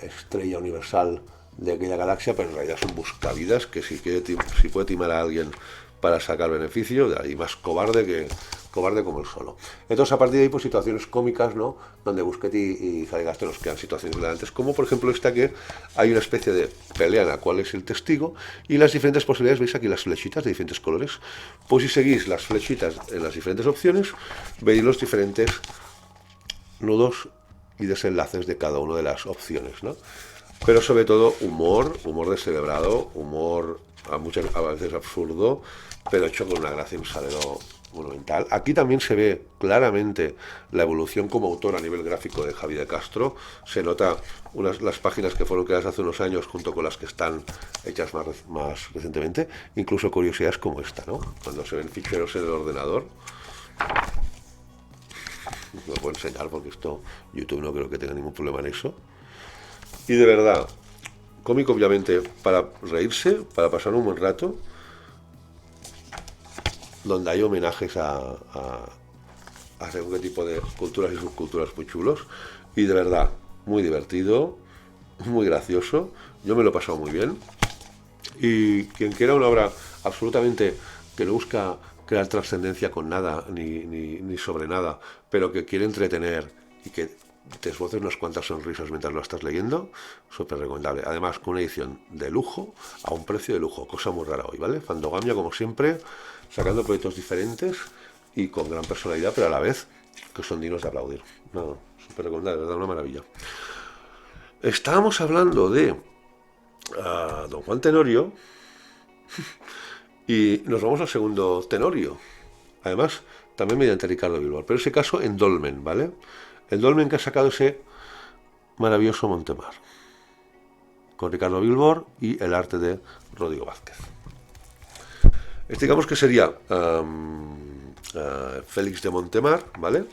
S1: estrella universal de aquella galaxia, pero en realidad son buscavidas que si puede timar a alguien para sacar beneficio, de ahí más cobarde como el solo. Entonces, a partir de ahí, pues situaciones cómicas, ¿no? Donde Busquet y Javi Castro nos quedan situaciones hilarantes, como por ejemplo esta, que hay una especie de pelea en la cual es el testigo y las diferentes posibilidades. Veis aquí las flechitas de diferentes colores. Pues si seguís las flechitas en las diferentes opciones, veis los diferentes nudos y desenlaces de cada una de las opciones, ¿no? Pero sobre todo humor descerebrado, humor a veces absurdo, pero hecho con una gracia y un salero monumental. Aquí también se ve claramente la evolución como autor a nivel gráfico de Javi de Castro. Se nota las páginas que fueron creadas hace unos años junto con las que están hechas más recientemente. Incluso curiosidades como esta, ¿no? Cuando se ven ficheros en el ordenador. No lo puedo enseñar porque esto YouTube no creo que tenga ningún problema en eso. Y de verdad, cómico obviamente para reírse, para pasar un buen rato, donde hay homenajes a según qué tipo de culturas y subculturas muy chulos. Y de verdad, muy divertido, muy gracioso. Yo me lo he pasado muy bien. Y quien quiera una obra absolutamente que no busca crear trascendencia con nada, ni sobre nada, pero que quiere entretener y que te esboces unas cuantas sonrisas mientras lo estás leyendo, súper recomendable. Además, con una edición de lujo, a un precio de lujo, cosa muy rara hoy, ¿vale? Fandogamia, como siempre, sacando proyectos diferentes y con gran personalidad, pero a la vez que son dignos de aplaudir. No, súper recomendable, de verdad, una maravilla. Estábamos hablando de don Juan Tenorio y nos vamos al segundo Tenorio. Además, también mediante Ricardo Bilbao, pero ese caso en Dolmen, ¿vale? El Dolmen que ha sacado ese maravilloso Montemar, con Ricardo Bilbao y el arte de Rodrigo Vázquez. Este digamos que sería Félix de Montemar, ¿vale?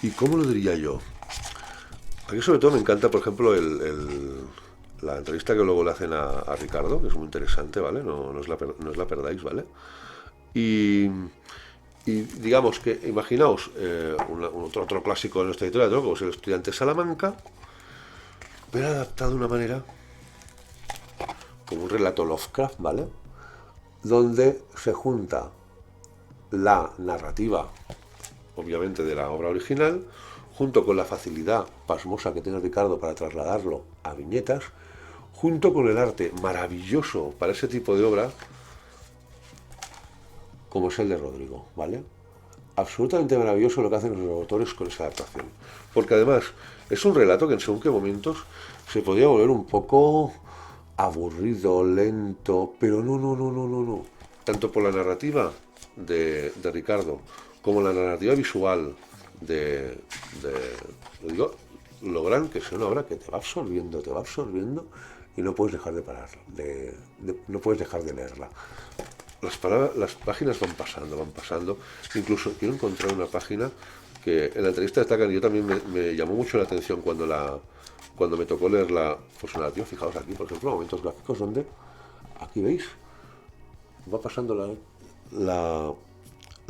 S1: ¿Y cómo lo diría yo? Aquí sobre todo me encanta, por ejemplo, la entrevista que luego le hacen a Ricardo, que es muy interesante, ¿vale? No os la perdáis, ¿vale? Y digamos que, imaginaos otro clásico de nuestra editorial, ¿no? Como es El estudiante de Salamanca, pero adaptado de una manera como un relato Lovecraft, ¿vale? Donde se junta la narrativa, obviamente, de la obra original, junto con la facilidad pasmosa que tiene Ricardo para trasladarlo a viñetas, junto con el arte maravilloso para ese tipo de obra, como es el de Rodrigo, ¿vale? Absolutamente maravilloso lo que hacen los autores con esa adaptación. Porque además es un relato que en según qué momentos se podía volver un poco aburrido, lento, pero no. Tanto por la narrativa de Ricardo como la narrativa visual lo digo, logran que sea una obra que te va absorbiendo y no puedes dejar de parar, no puedes dejar de leerla. Las páginas van pasando. Incluso quiero encontrar una página que en la entrevista destacan, y yo también me llamó mucho la atención cuando me tocó leerla, pues narrativa. Fijaos aquí, por ejemplo, momentos gráficos donde, aquí veis, va pasando la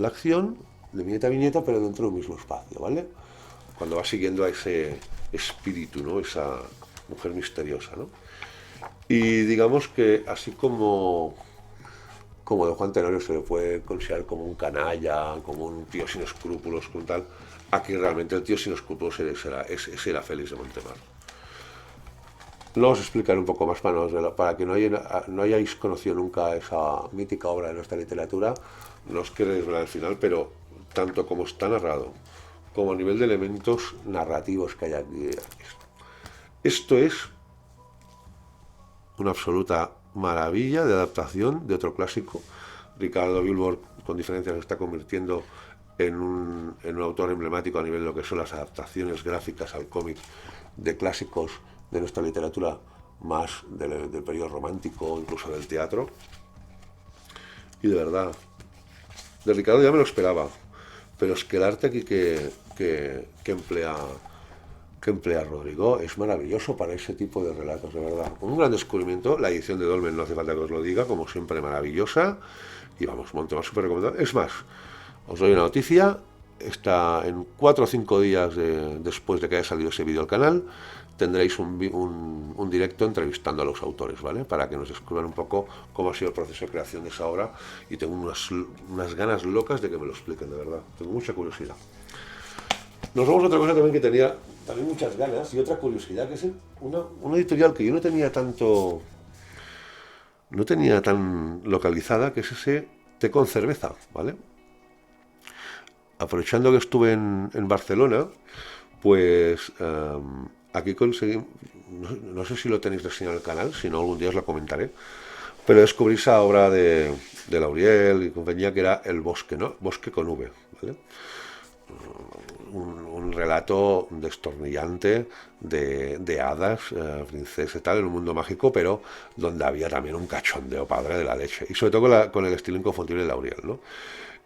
S1: acción de viñeta a viñeta, pero dentro del mismo espacio, ¿vale? Cuando va siguiendo a ese espíritu, ¿no? Esa mujer misteriosa, ¿no? Y digamos que así como de Juan Tenorio se le puede considerar como un canalla, como un tío sin escrúpulos, con tal, aquí realmente el tío sin escrúpulos era Félix de Montemar. Lo os explicaré un poco más para que no hayáis conocido nunca esa mítica obra de nuestra literatura. No os queréis ver al final, pero tanto como está narrado, como a nivel de elementos narrativos que hay aquí, esto es una absoluta maravilla de adaptación de otro clásico. Ricardo Bilbao, con diferencia, se está convirtiendo en un autor emblemático a nivel de lo que son las adaptaciones gráficas al cómic de clásicos de nuestra literatura, más del periodo romántico, incluso del teatro. Y de verdad, de Ricardo ya me lo esperaba, pero es que el arte aquí que emplea Rodrigo es maravilloso para ese tipo de relatos, de verdad. Un gran descubrimiento. La edición de Dolmen, no hace falta que os lo diga, como siempre, maravillosa. Y vamos, Montemar súper recomendado. Es más, os doy una noticia. Está en 4 o 5 días después de que haya salido ese vídeo al canal, tendréis un directo entrevistando a los autores, ¿vale? Para que nos descubran un poco cómo ha sido el proceso de creación de esa obra. Y tengo unas ganas locas de que me lo expliquen, de verdad. Tengo mucha curiosidad. Nos vamos a otra cosa también que tenía también muchas ganas, y otra curiosidad, que es una editorial que yo no tenía tan localizada, que es ese Té con cerveza, ¿vale? Aprovechando que estuve en Barcelona, pues aquí conseguí, no sé si lo tenéis reseñado en el canal, si no algún día os lo comentaré, Pero descubrí esa obra de Lauriel y compañía que era El Bosque, ¿no? Bosque con V, ¿vale? Un relato destornillante de hadas, princesa y tal, en un mundo mágico, pero donde había también un cachondeo padre de la leche. Y sobre todo con el estilo inconfundible de Lauriel, ¿no?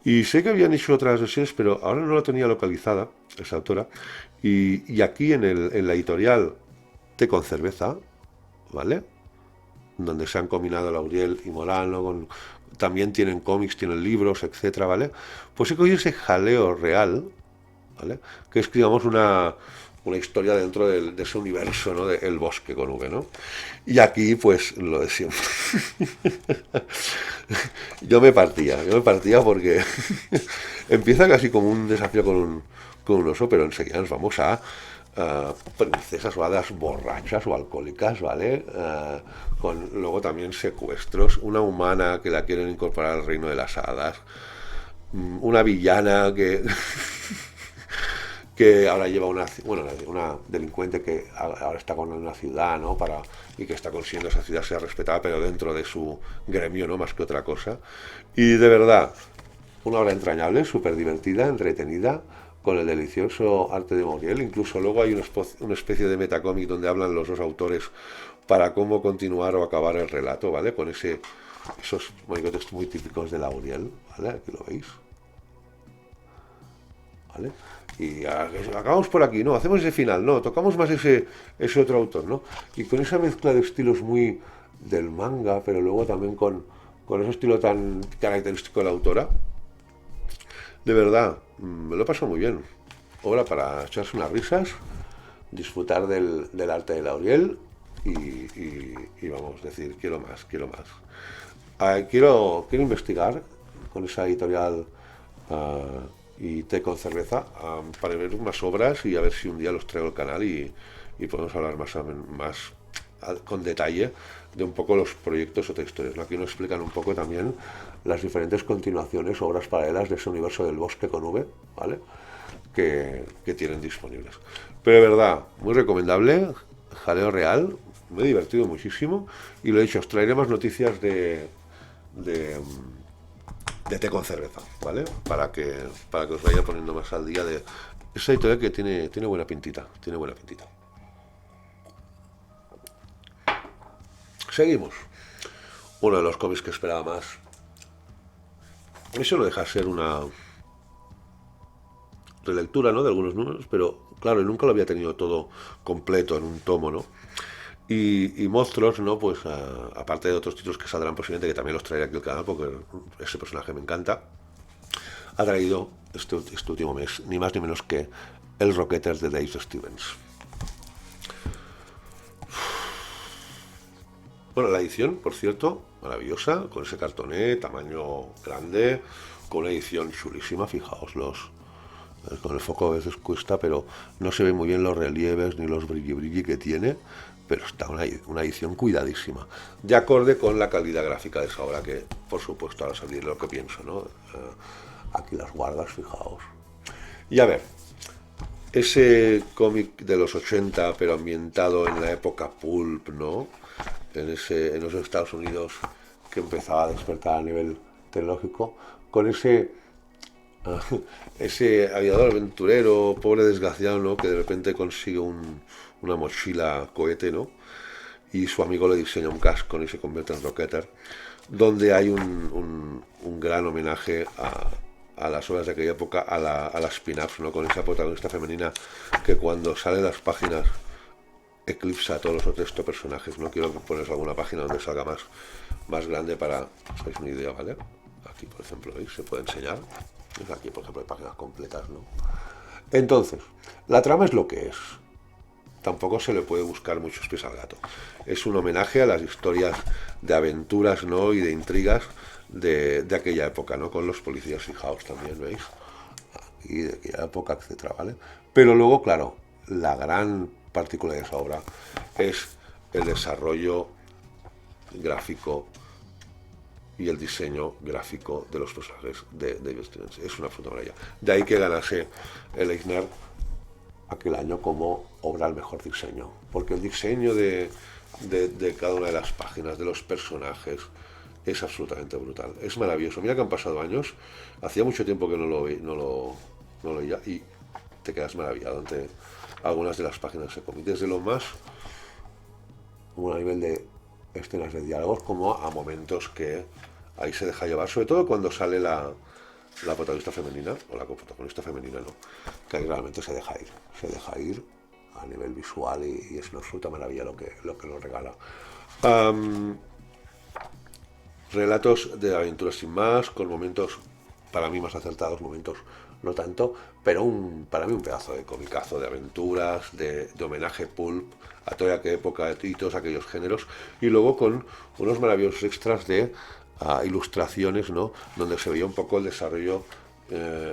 S1: Y sé que habían hecho otras versiones, pero ahora no la tenía localizada, esa autora. Y aquí en la editorial Té con Cerveza, ¿vale? Donde se han combinado Lauriel y Morano, también tienen cómics, tienen libros, etcétera, ¿vale? Pues he cogido ese jaleo real, ¿vale? Que es, digamos, una historia dentro de ese universo, ¿no? De El Bosque con V, ¿no? Y aquí, pues, lo de siempre. Yo me partía porque empieza casi como un desafío con un oso, pero enseguida nos vamos a princesas o hadas borrachas o alcohólicas, ¿vale? Luego también secuestros, una humana que la quieren incorporar al reino de las hadas, una villana que ahora lleva una delincuente que ahora está con una ciudad, ¿no? Y que está consiguiendo esa ciudad sea respetada, pero dentro de su gremio, ¿no? Más que otra cosa. Y de verdad, una obra entrañable, súper divertida, entretenida, con el delicioso arte de Mauriel. Incluso luego hay una especie de metacómic donde hablan los dos autores para cómo continuar o acabar el relato, ¿vale? Con esos monigotes muy típicos de Lauriel, ¿vale? Aquí lo veis. ¿Vale? Y acabamos por aquí, no, hacemos ese final, no, tocamos más ese otro autor, ¿no? Y con esa mezcla de estilos muy del manga, pero luego también con ese estilo tan característico de la autora, de verdad, me lo he pasado muy bien. Obra para echarse unas risas, disfrutar del arte de Lauriel y vamos a decir, quiero más, quiero más. Quiero investigar con esa editorial y Té con Cerveza para ver más obras y a ver si un día los traigo al canal y podemos hablar más con detalle de un poco los proyectos o textos. Aquí nos explican un poco también las diferentes continuaciones, obras paralelas de ese universo del Bosque con V, ¿vale? Que tienen disponibles. Pero de verdad, muy recomendable, jaleo real, me he divertido muchísimo y lo he dicho, os traeré más noticias de, de Té con Cerveza, ¿vale? Para que os vaya poniendo más al día de esa editorial que tiene buena pintita, tiene buena pintita. Seguimos. Uno de los cómics que esperaba más. Eso no deja de ser una relectura, ¿no? De algunos números, pero claro, nunca lo había tenido todo completo en un tomo, ¿no? Y Monstruos, ¿no? Pues aparte de otros títulos que saldrán posiblemente, que también los traeré aquí al canal, porque ese personaje me encanta, ha traído este último mes, ni más ni menos que El Rocketer de Dave Stevens. Bueno, la edición, por cierto, maravillosa, con ese cartoné, tamaño grande, con una edición chulísima, fijaos con el foco a veces cuesta, pero no se ven muy bien los relieves ni los brilli que tiene, pero está una edición cuidadísima, de acorde con la calidad gráfica de esa obra, que por supuesto ahora salir lo que pienso, ¿no? Aquí las guardas, fijaos. Y a ver, ese cómic de los 80, pero ambientado en la época pulp, ¿no? En los Estados Unidos, que empezaba a despertar a nivel tecnológico, con ese aviador aventurero, pobre desgraciado, ¿no? Que de repente consigue una mochila cohete, ¿no? Y su amigo le diseña un casco y se convierte en Rocketer, donde hay un gran homenaje a las obras de aquella época, a las spin-offs, ¿no? Con esa protagonista femenina que cuando sale de las páginas eclipsa a todos los otros personajes. No quiero poneros alguna página donde salga más grande para que os hagáis una idea, ¿vale? Aquí, por ejemplo, ¿veis? Se puede enseñar. Aquí, por ejemplo, hay páginas completas, ¿no? Entonces, la trama es lo que es. Tampoco se le puede buscar muchos pies al gato. Es un homenaje a las historias de aventuras, ¿no? Y de intrigas de aquella época, ¿no? Con los policías, fijaos también, ¿veis? Y de aquella época, etcétera, ¿vale? Pero luego, claro, la gran particularidad de esa obra es el desarrollo gráfico y el diseño gráfico de los personajes de David Stevens. Es una absoluta maravilla. De ahí que ganase el Eisner aquel año como obra al mejor diseño, porque el diseño de cada una de las páginas, de los personajes, es absolutamente brutal. Es maravilloso. Mira que han pasado años. Hacía mucho tiempo que no lo veía y te quedas maravillado ante algunas de las páginas de cómic. Desde lo más, a nivel de escenas de diálogos, como a momentos que ahí se deja llevar, sobre todo cuando sale la protagonista femenina, o la coprotagonista femenina, ¿no? Que ahí realmente se deja ir a nivel visual y es una absoluta maravilla lo que nos regala. Relatos de aventuras sin más, con momentos para mí más acertados, momentos no tanto, pero para mí un pedazo de comicazo, de aventuras, de homenaje pulp a toda aquella época y todos aquellos géneros, y luego con unos maravillosos extras de ilustraciones, ¿no? Donde se veía un poco el desarrollo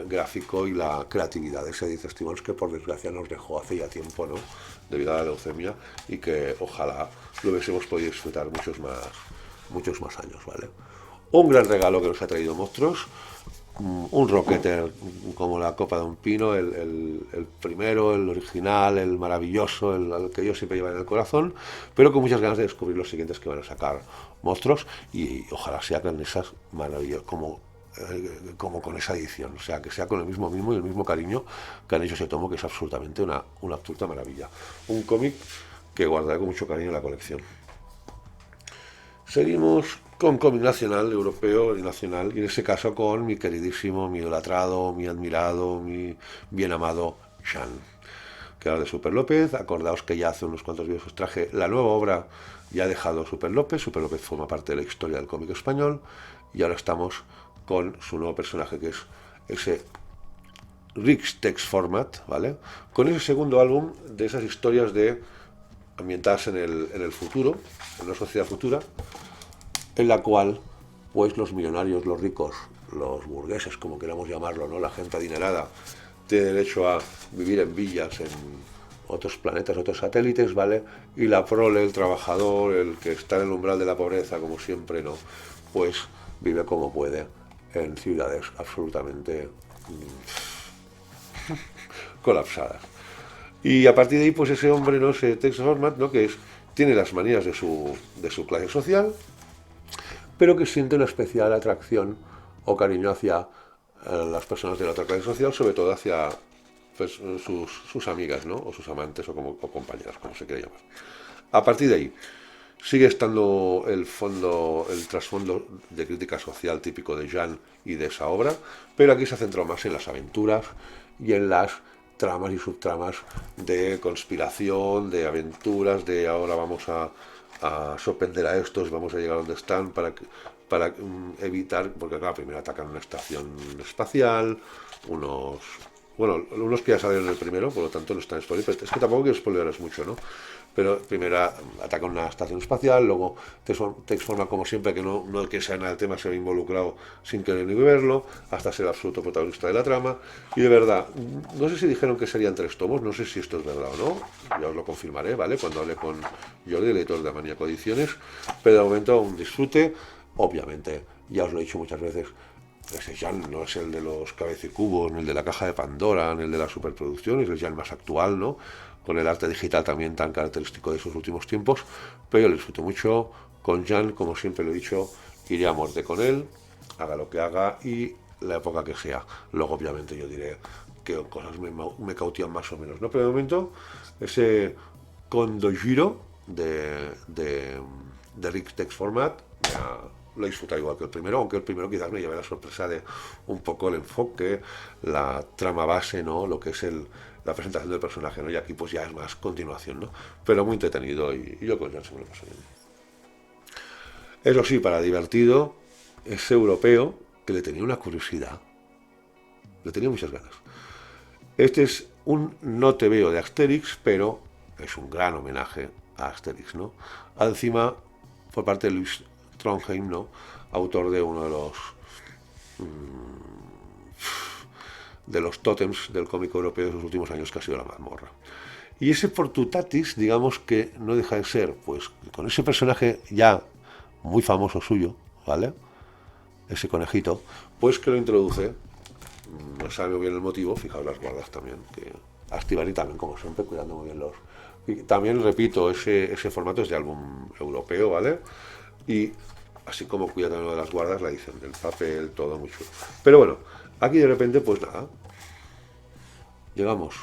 S1: gráfico y la creatividad de ese Edith Stevens, que por desgracia nos dejó hace ya tiempo, ¿no? Debido a la leucemia, y que ojalá lo hubiésemos podido disfrutar muchos más años, ¿vale? Un gran regalo que nos ha traído Monstruos, un Rocketer como la copa de un pino, el primero, el original, el maravilloso, el que yo siempre llevo en el corazón, pero con muchas ganas de descubrir los siguientes que van a sacar Monstruos, y ojalá sea con esas maravillas como con esa edición, o sea, que sea con el mismo mimo y el mismo cariño que han hecho ese tomo, que es absolutamente una absoluta maravilla. Un cómic que guardaré con mucho cariño en la colección. Seguimos con cómic nacional, europeo y nacional, y en ese caso con mi queridísimo, mi idolatrado, mi admirado, mi bien amado Jean, que era de Super López. Acordaos que ya hace unos cuantos días os traje la nueva obra, ya ha dejado Super López. Super López forma parte de la historia del cómic español, y ahora estamos con su nuevo personaje, que es ese Rich Text Format, ¿vale? Con ese segundo álbum de esas historias ambientadas en el futuro, en una sociedad futura, en la cual pues los millonarios, los ricos, los burgueses, como queramos llamarlo, ¿no? La gente adinerada tiene derecho a vivir en villas, en otros planetas, otros satélites, ¿vale? Y la prole, el trabajador, el que está en el umbral de la pobreza, como siempre, ¿no? Pues vive como puede en ciudades absolutamente colapsadas. Y a partir de ahí, pues ese hombre, ¿no? Ese Text Format, ¿no? Que tiene las manías de su clase social, pero que siente una especial atracción o cariño hacia las personas de la otra clase social, sobre todo hacia pues, sus amigas, ¿no? O sus amantes o compañeras, como se quiera llamar. A partir de ahí, sigue estando el trasfondo de crítica social típico de Jean y de esa obra, pero aquí se ha centrado más en las aventuras y en las tramas y subtramas de conspiración, de aventuras, de ahora vamos a sorprender a estos, vamos a llegar a donde están para evitar, porque claro, primero atacan una estación espacial, unos que ya salieron en el primero, por lo tanto no están spoilers, pero es que tampoco quiero spoileros mucho, ¿no? Pero primero atacan una estación espacial, luego te exforma como siempre, que no que sea nada del tema, se ve involucrado sin querer ni verlo, hasta ser el absoluto protagonista de la trama. Y de verdad, no sé si dijeron que serían 3 tomos, no sé si esto es verdad o no, ya os lo confirmaré, ¿vale? Cuando hable con Jordi, el editor de Maníaco Ediciones, pero de momento un disfrute. Obviamente, ya os lo he dicho muchas veces, ese Jean no es el de los cabecicubos, ni el de la caja de Pandora, ni el de las superproducciones, es el Jean más actual, ¿no? Con el arte digital también tan característico de esos últimos tiempos, pero yo lo disfruto mucho. Con Jean, como siempre lo he dicho, iré a muerte con él, haga lo que haga y la época que sea. Luego, obviamente, yo diré que cosas me cautivan más o menos, ¿no? Pero de momento, ese Condojiro de Rick Text Format, ya lo he disfrutado igual que el primero, aunque el primero quizás me lleve la sorpresa de un poco el enfoque, la trama base, ¿no? Lo que es la presentación del personaje, ¿no? Y aquí pues ya es más continuación, ¿no? Pero muy entretenido y yo con Jan se me lo paso bien. Eso sí, para divertido, es europeo, que le tenía una curiosidad, le tenía muchas ganas. Este es un no te veo de Asterix, pero es un gran homenaje a Asterix, ¿no? Encima, por parte de Luis Trondheim, ¿no? Autor de uno de los tótems del cómic europeo de los últimos años, que ha sido La Mazmorra. Y ese Fortutatis, digamos que no deja de ser, pues, con ese personaje ya muy famoso suyo, ¿vale? Ese conejito, pues que lo introduce, no sabe muy bien el motivo, fijaos las guardas también, que Astivari también, como siempre, cuidando muy bien los... Y también, repito, ese formato es de álbum europeo, ¿vale? Y así como cuida también de las guardas, la edición del papel, todo muy chulo. Pero bueno, aquí de repente, pues nada, llegamos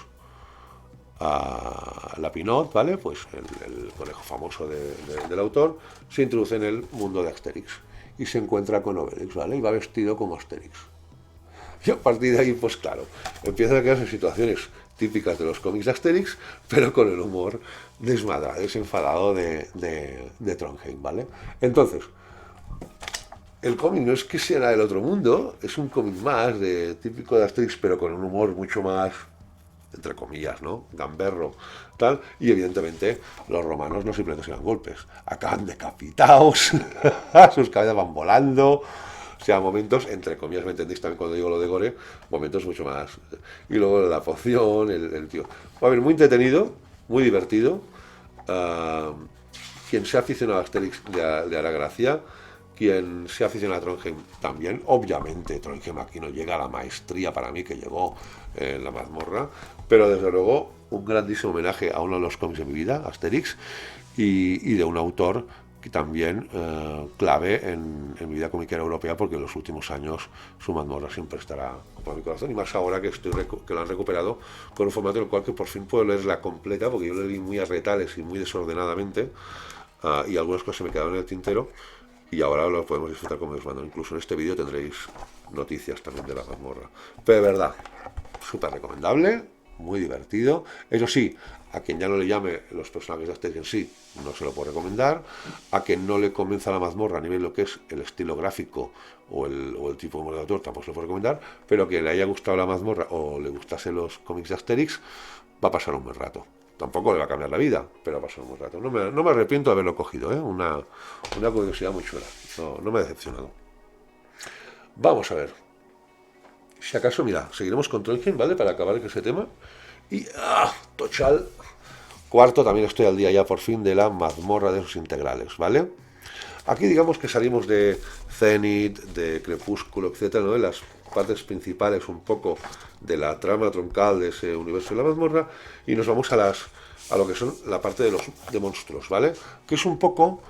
S1: a la Pinot, ¿vale? Pues el conejo famoso del autor, se introduce en el mundo de Asterix y se encuentra con Obelix, ¿vale? Y va vestido como Asterix. Y a partir de ahí, pues claro, empiezan a crearse situaciones típicas de los cómics de Asterix, pero con el humor desmadrado, desenfadado de Trondheim, ¿vale? Entonces, el cómic no es que sea del otro mundo, es un cómic más típico de Asterix, pero con un humor mucho más, entre comillas, ¿no? Gamberro, tal, y evidentemente los romanos no simplemente se dan golpes, acaban decapitados, sus cabezas van volando, o sea, momentos, entre comillas, ¿me entendéis también cuando digo lo de gore? Momentos mucho más. Y luego la poción, el tío. Va a ver, muy entretenido, muy divertido. Quien sea aficionado a Asterix le hará gracia. Quien sea aficionado a Trondheim también. Obviamente, Trondheim aquí no llega a la maestría para mí que llegó en la mazmorra. Pero desde luego, un grandísimo homenaje a uno de los cómics de mi vida, Asterix, y de un autor que también clave en mi vida comiquera europea, porque en los últimos años su mazmorra siempre estará por mi corazón, y más ahora que que lo han recuperado con un formato en el cual que por fin puedo leerla completa, porque yo la leí muy a retales y muy desordenadamente, y algunas cosas se me quedaron en el tintero, y ahora lo podemos disfrutar como os mando. Incluso en este vídeo tendréis noticias también de la mazmorra. Pero de verdad, súper recomendable, muy divertido. Eso sí, a quien ya no le llame los personajes de Asterix en sí, no se lo puedo recomendar. A quien no le convenza la mazmorra a nivel lo que es el estilo gráfico o el tipo de autor, tampoco se lo puedo recomendar. Pero a quien le haya gustado la mazmorra o le gustasen los cómics de Asterix, va a pasar un buen rato. Tampoco le va a cambiar la vida, pero va a pasar un buen rato. No me arrepiento de haberlo cogido, ¿eh? Una curiosidad muy chula. No me ha decepcionado. Vamos a ver. Si acaso, mira, seguiremos con Trondheim, ¿vale? Para acabar ese tema. Y, Tochal. Cuarto, también estoy al día ya por fin de la mazmorra de sus integrales, ¿vale? Aquí digamos que salimos de Zenith, de Crepúsculo, etcétera, ¿no? De las partes principales un poco de la trama troncal de ese universo de la mazmorra, y nos vamos a lo que son la parte de monstruos, ¿vale? Que es un poco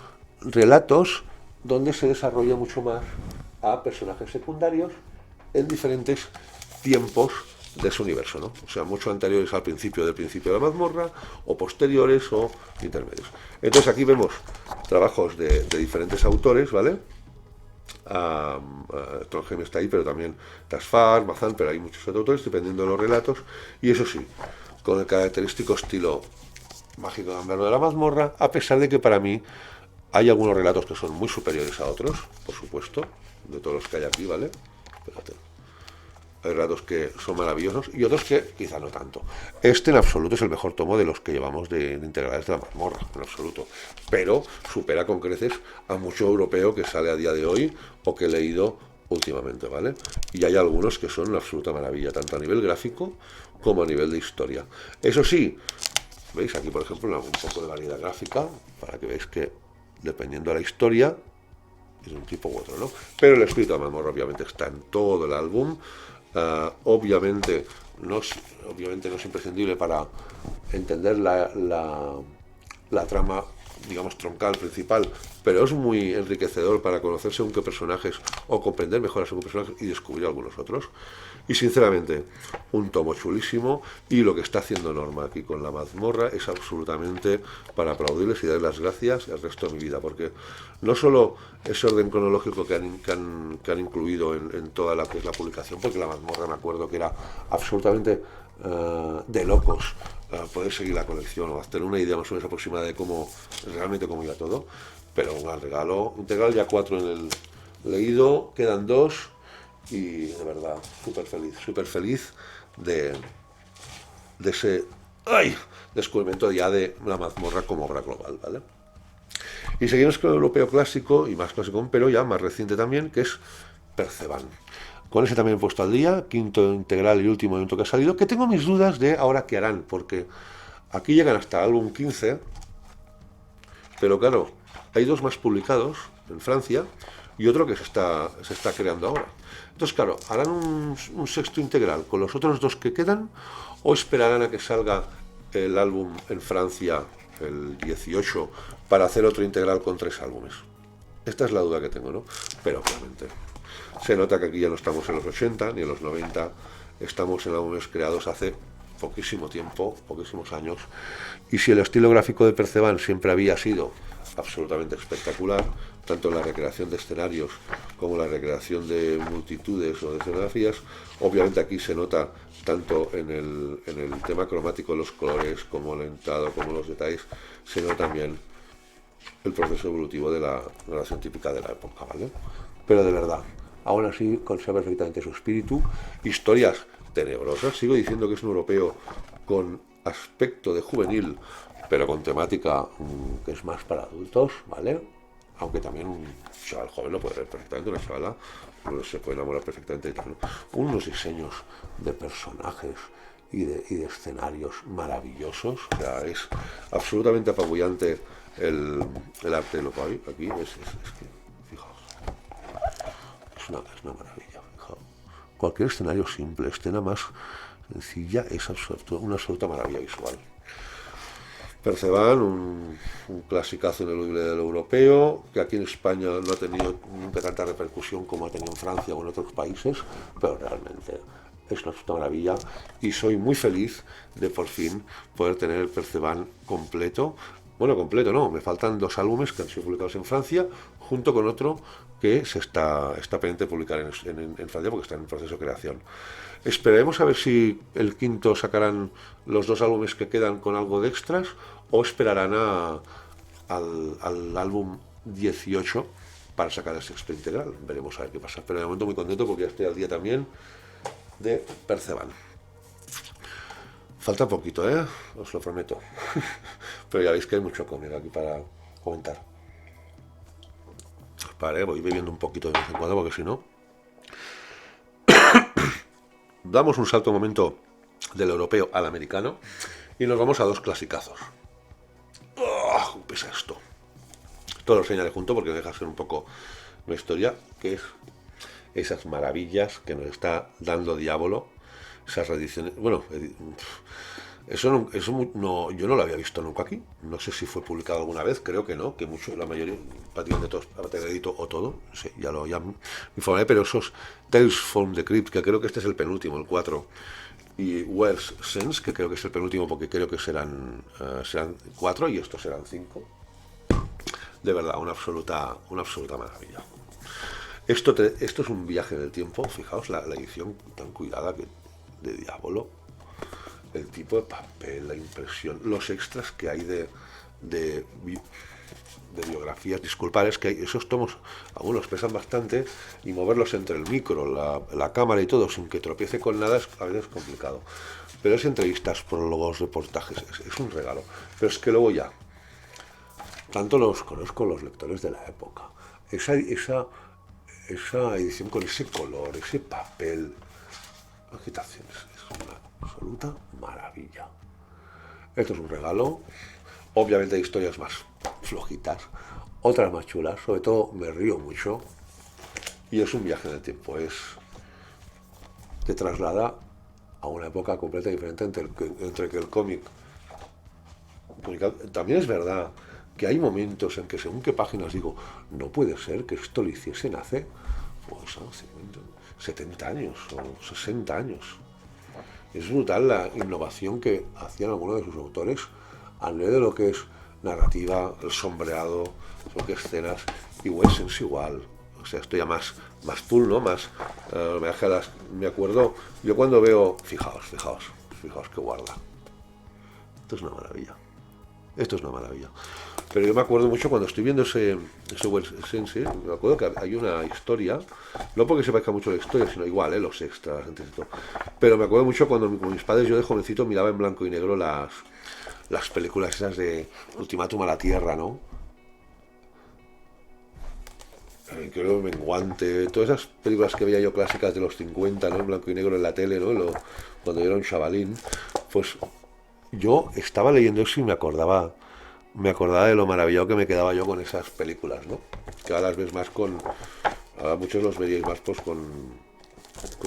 S1: relatos donde se desarrolla mucho más a personajes secundarios en diferentes tiempos de ese universo, ¿no? O sea, mucho anteriores al principio de la mazmorra, o posteriores, o intermedios. Entonces aquí vemos trabajos de diferentes autores, ¿vale? Trondheim está ahí, pero también Tasfar, Bazán, pero hay muchos otros autores, dependiendo de los relatos, y eso sí, con el característico estilo mágico gamberro de la mazmorra, a pesar de que para mí hay algunos relatos que son muy superiores a otros, por supuesto, de todos los que hay aquí, ¿vale? Espérate. Hay relatos que son maravillosos y otros que quizá no tanto. Este en absoluto es el mejor tomo de los que llevamos de integrales de la mazmorra, en absoluto. Pero supera con creces a mucho europeo que sale a día de hoy o que he leído últimamente, ¿vale? Y hay algunos que son una absoluta maravilla, tanto a nivel gráfico como a nivel de historia. Eso sí, veis aquí por ejemplo un poco de variedad gráfica, para que veáis que dependiendo de la historia es un tipo u otro, ¿no? Pero el espíritu de la mazmorra obviamente está en todo el álbum. Obviamente no es imprescindible para entender la trama, digamos, troncal, principal, pero es muy enriquecedor para conocer según qué personajes o comprender mejor a según personajes y descubrir algunos otros. Y sinceramente, un tomo chulísimo, y lo que está haciendo Norma aquí con la mazmorra es absolutamente para aplaudirles y darles las gracias el resto de mi vida, porque no solo ese orden cronológico que han incluido en toda la que es la publicación, porque la mazmorra me acuerdo que era absolutamente de locos poder seguir la colección o tener una idea más o menos aproximada de realmente cómo iba todo, pero un gran regalo integral, ya 4 en el leído, quedan 2, y de verdad súper feliz de ese descubrimiento ya de la mazmorra como obra global, ¿vale? Y seguimos con el europeo clásico, y más clásico, pero ya más reciente también, que es Perceban. Con ese también he puesto al día, quinto integral y último evento que ha salido, que tengo mis dudas de ahora qué harán, porque aquí llegan hasta el álbum 15, pero claro, hay 2 más publicados en Francia y otro que se está creando ahora. Entonces, claro, ¿harán un sexto integral con los otros 2 que quedan, o esperarán a que salga el álbum en Francia el 18 para hacer otro integral con 3 álbumes? Esta es la duda que tengo, ¿no? Pero obviamente se nota que aquí ya no estamos en los 80 ni en los 90, estamos en álbumes creados hace poquísimo tiempo, poquísimos años, y si el estilo gráfico de Perceban siempre había sido absolutamente espectacular, tanto en la recreación de escenarios como en la recreación de multitudes o de escenografías, obviamente aquí se nota tanto en el tema cromático, los colores, como el entrado, como los detalles, se nota también el proceso evolutivo de la relación típica de la época, ¿vale? Pero de verdad, aún así conserva perfectamente su espíritu, historias tenebrosas, sigo diciendo que es un europeo con aspecto de juvenil, pero con temática que es más para adultos, ¿vale? Aunque también un chaval joven lo puede ver perfectamente, una chavala se puede enamorar perfectamente. Unos diseños de personajes y de escenarios maravillosos, o sea, es absolutamente apabullante el arte de lo que hay aquí, es que, fijaos, es una maravilla, fijaos. Cualquier escenario simple, escena más sencilla, es una absoluta maravilla visual. Perceban, un clasicazo ineludible del europeo, que aquí en España no ha tenido nunca tanta repercusión como ha tenido en Francia o en otros países, pero realmente es una absoluta maravilla y soy muy feliz de por fin poder tener el Perceban completo. Bueno, completo no, me faltan 2 álbumes que han sido publicados en Francia, junto con otro que se está pendiente de publicar en Francia porque está en proceso de creación. Esperemos a ver si el quinto sacarán los 2 álbumes que quedan con algo de extras o esperarán al álbum 18 para sacar el sexto integral. Veremos a ver qué pasa. Pero de momento muy contento porque ya estoy al día también de Perceban. Falta poquito, os lo prometo. Pero ya veis que hay mucho cómic aquí para comentar. Vale, voy bebiendo un poquito de vez en cuando porque si no... Damos un salto un momento del europeo al americano y nos vamos a 2 clasicazos. ¡Oh! Pesa esto. Todo lo señalé junto porque deja ser un poco una historia que es esas maravillas que nos está dando Diablo, esas reediciones. Bueno, eso yo no lo había visto nunca aquí. No sé si fue publicado alguna vez, creo que no, que la mayoría, prácticamente todos, edito o todo, sí, ya me informaré, pero esos Tales from the Crypt, que creo que este es el penúltimo, el 4, y Where's Sense, que creo que es el penúltimo porque creo que serán 4 y estos serán 5. De verdad, una absoluta maravilla. Esto es un viaje en el tiempo, fijaos la edición tan cuidada de Diablo, el tipo de papel, la impresión, los extras que hay de biografías. Disculpad, es que esos tomos algunos pesan bastante y moverlos entre el micro, la cámara y todo sin que tropiece con nada a veces es complicado. Pero es entrevistas, prólogos, reportajes, es un regalo. Pero es que luego ya, tanto los conozco los lectores de la época, esa edición con ese color, ese papel, agitaciones, es una absoluta maravilla. Esto es un regalo. Obviamente hay historias más flojitas, otras más chulas, sobre todo me río mucho y es un viaje en el tiempo, te traslada a una época completamente diferente entre que el cómic. También es verdad que hay momentos en que según qué páginas digo, no puede ser que esto lo hiciesen hace pues, 70 años o 60 años. Es brutal la innovación que hacían algunos de sus autores a nivel de lo que es narrativa, el sombreado, lo que es escenas, y Wessens igual. O sea, esto ya más full, ¿no? Más me acuerdo, yo cuando veo, fijaos que guarda. Esto es una maravilla. Pero yo me acuerdo mucho cuando estoy viendo ese Wessens, me acuerdo que hay una historia, no porque se parezca mucho la historia, sino igual, los extras, antes de todo. Pero me acuerdo mucho cuando con mis padres yo de jovencito miraba en blanco y negro las películas esas de Ultimátum a la Tierra, ¿no? Creo que Menguante, todas esas películas que veía yo clásicas de los 50, ¿no? En blanco y negro en la tele, ¿no? Cuando yo era un chavalín, pues yo estaba leyendo eso y me acordaba de lo maravillado que me quedaba yo con esas películas, ¿no? Que ahora las ves más ahora muchos los veríais más pues con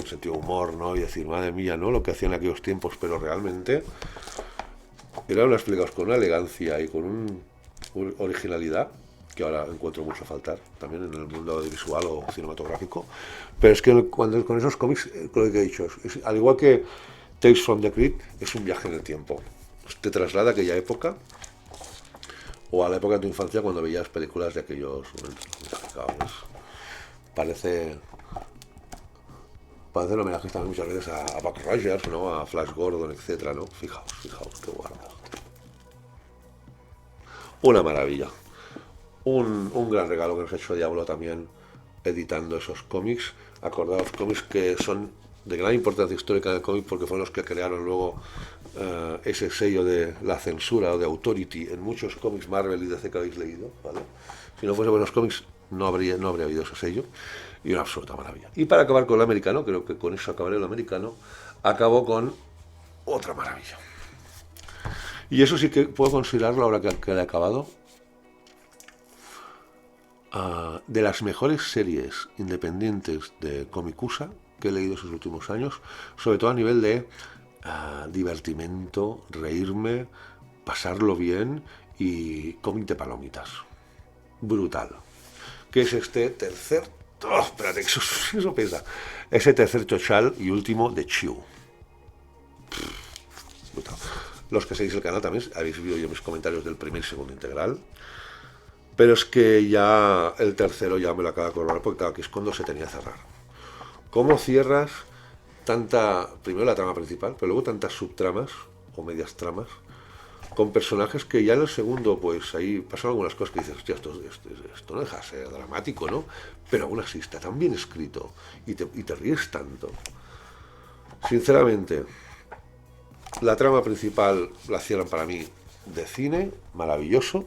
S1: sentido de humor, ¿no? Y decir, madre mía, ¿no? Lo que hacían en aquellos tiempos, pero realmente eran unas películas con una elegancia y con una originalidad que ahora encuentro mucho a faltar también en el mundo audiovisual o cinematográfico. Pero es que cuando con esos cómics, lo que he dicho, al igual que Tales from the Crypt, es un viaje en el tiempo. Te traslada a aquella época o a la época de tu infancia cuando veías películas de aquellos momentos. Parece Parece homenajes también muchas veces a Buck Rogers, ¿no? A Flash Gordon, etcétera, ¿no? Fijaos, qué guarda. Una maravilla. Un gran regalo que nos ha hecho Diablo también editando esos cómics. Acordaos, cómics que son de gran importancia histórica del cómic porque fueron los que crearon luego ese sello de la censura o de authority en muchos cómics Marvel y DC que habéis leído, ¿vale? Si no fuese buenos cómics no habría habido ese sello, y una absoluta maravilla. Y para acabar con el americano, creo que con eso acabaré el americano, acabo con otra maravilla. Y eso sí que puedo considerarlo, ahora que le he acabado, de las mejores series independientes de Comikusa que he leído esos últimos años, sobre todo a nivel de divertimento, reírme, pasarlo bien y cómic de palomitas. Brutal. Que es este tercer... Oh, espérate, eso pesa. Ese tercer tochal y último de Chew. Brutal. Los que seguís el canal también habéis visto yo mis comentarios del primer y segundo integral. Pero es que ya el tercero ya me lo acaba de coronar porque claro, que es cuando se tenía que cerrar. ¿Cómo cierras primero la trama principal, pero luego tantas subtramas o medias tramas con personajes que ya en el segundo, pues ahí pasan algunas cosas que dices, hostia, esto no deja de ser dramático, ¿no? Pero aún así está tan bien escrito y te ríes tanto. Sinceramente, la trama principal la cierran para mí de cine, maravilloso.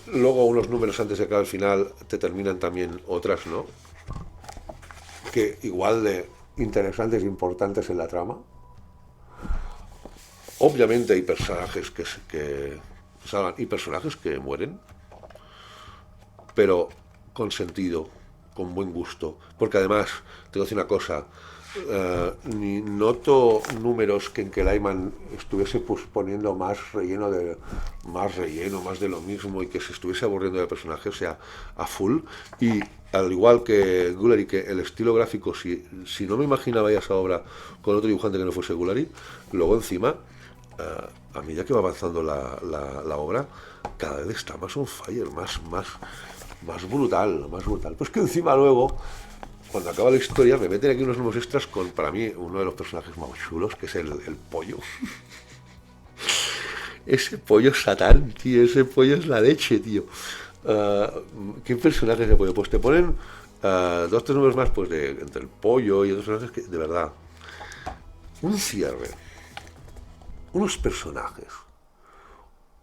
S1: Luego unos números antes de acabar el final te terminan también otras, ¿no? Que igual de interesantes e importantes en la trama. Obviamente hay personajes que salgan y personajes que mueren, pero con sentido, con buen gusto. Porque además, te voy a decir una cosa, ni noto números en que Lyman estuviese pues, poniendo más relleno, más de lo mismo y que se estuviese aburriendo del personaje, o sea, a full. Y al igual que Gullery, que el estilo gráfico, si no me imaginaba ya esa obra con otro dibujante que no fuese Gullery, luego encima, a medida que va avanzando la obra, cada vez está más on fire, más brutal. Pues que encima luego, cuando acaba la historia, me meten aquí unos nuevos extras con, para mí, uno de los personajes más chulos, que es el pollo. Ese pollo satán, tío, ese pollo es la leche, tío. ¿Qué personajes de pollo? Pues te ponen 2 3 números más, pues entre el pollo y otros personajes que, de verdad, un cierre, unos personajes,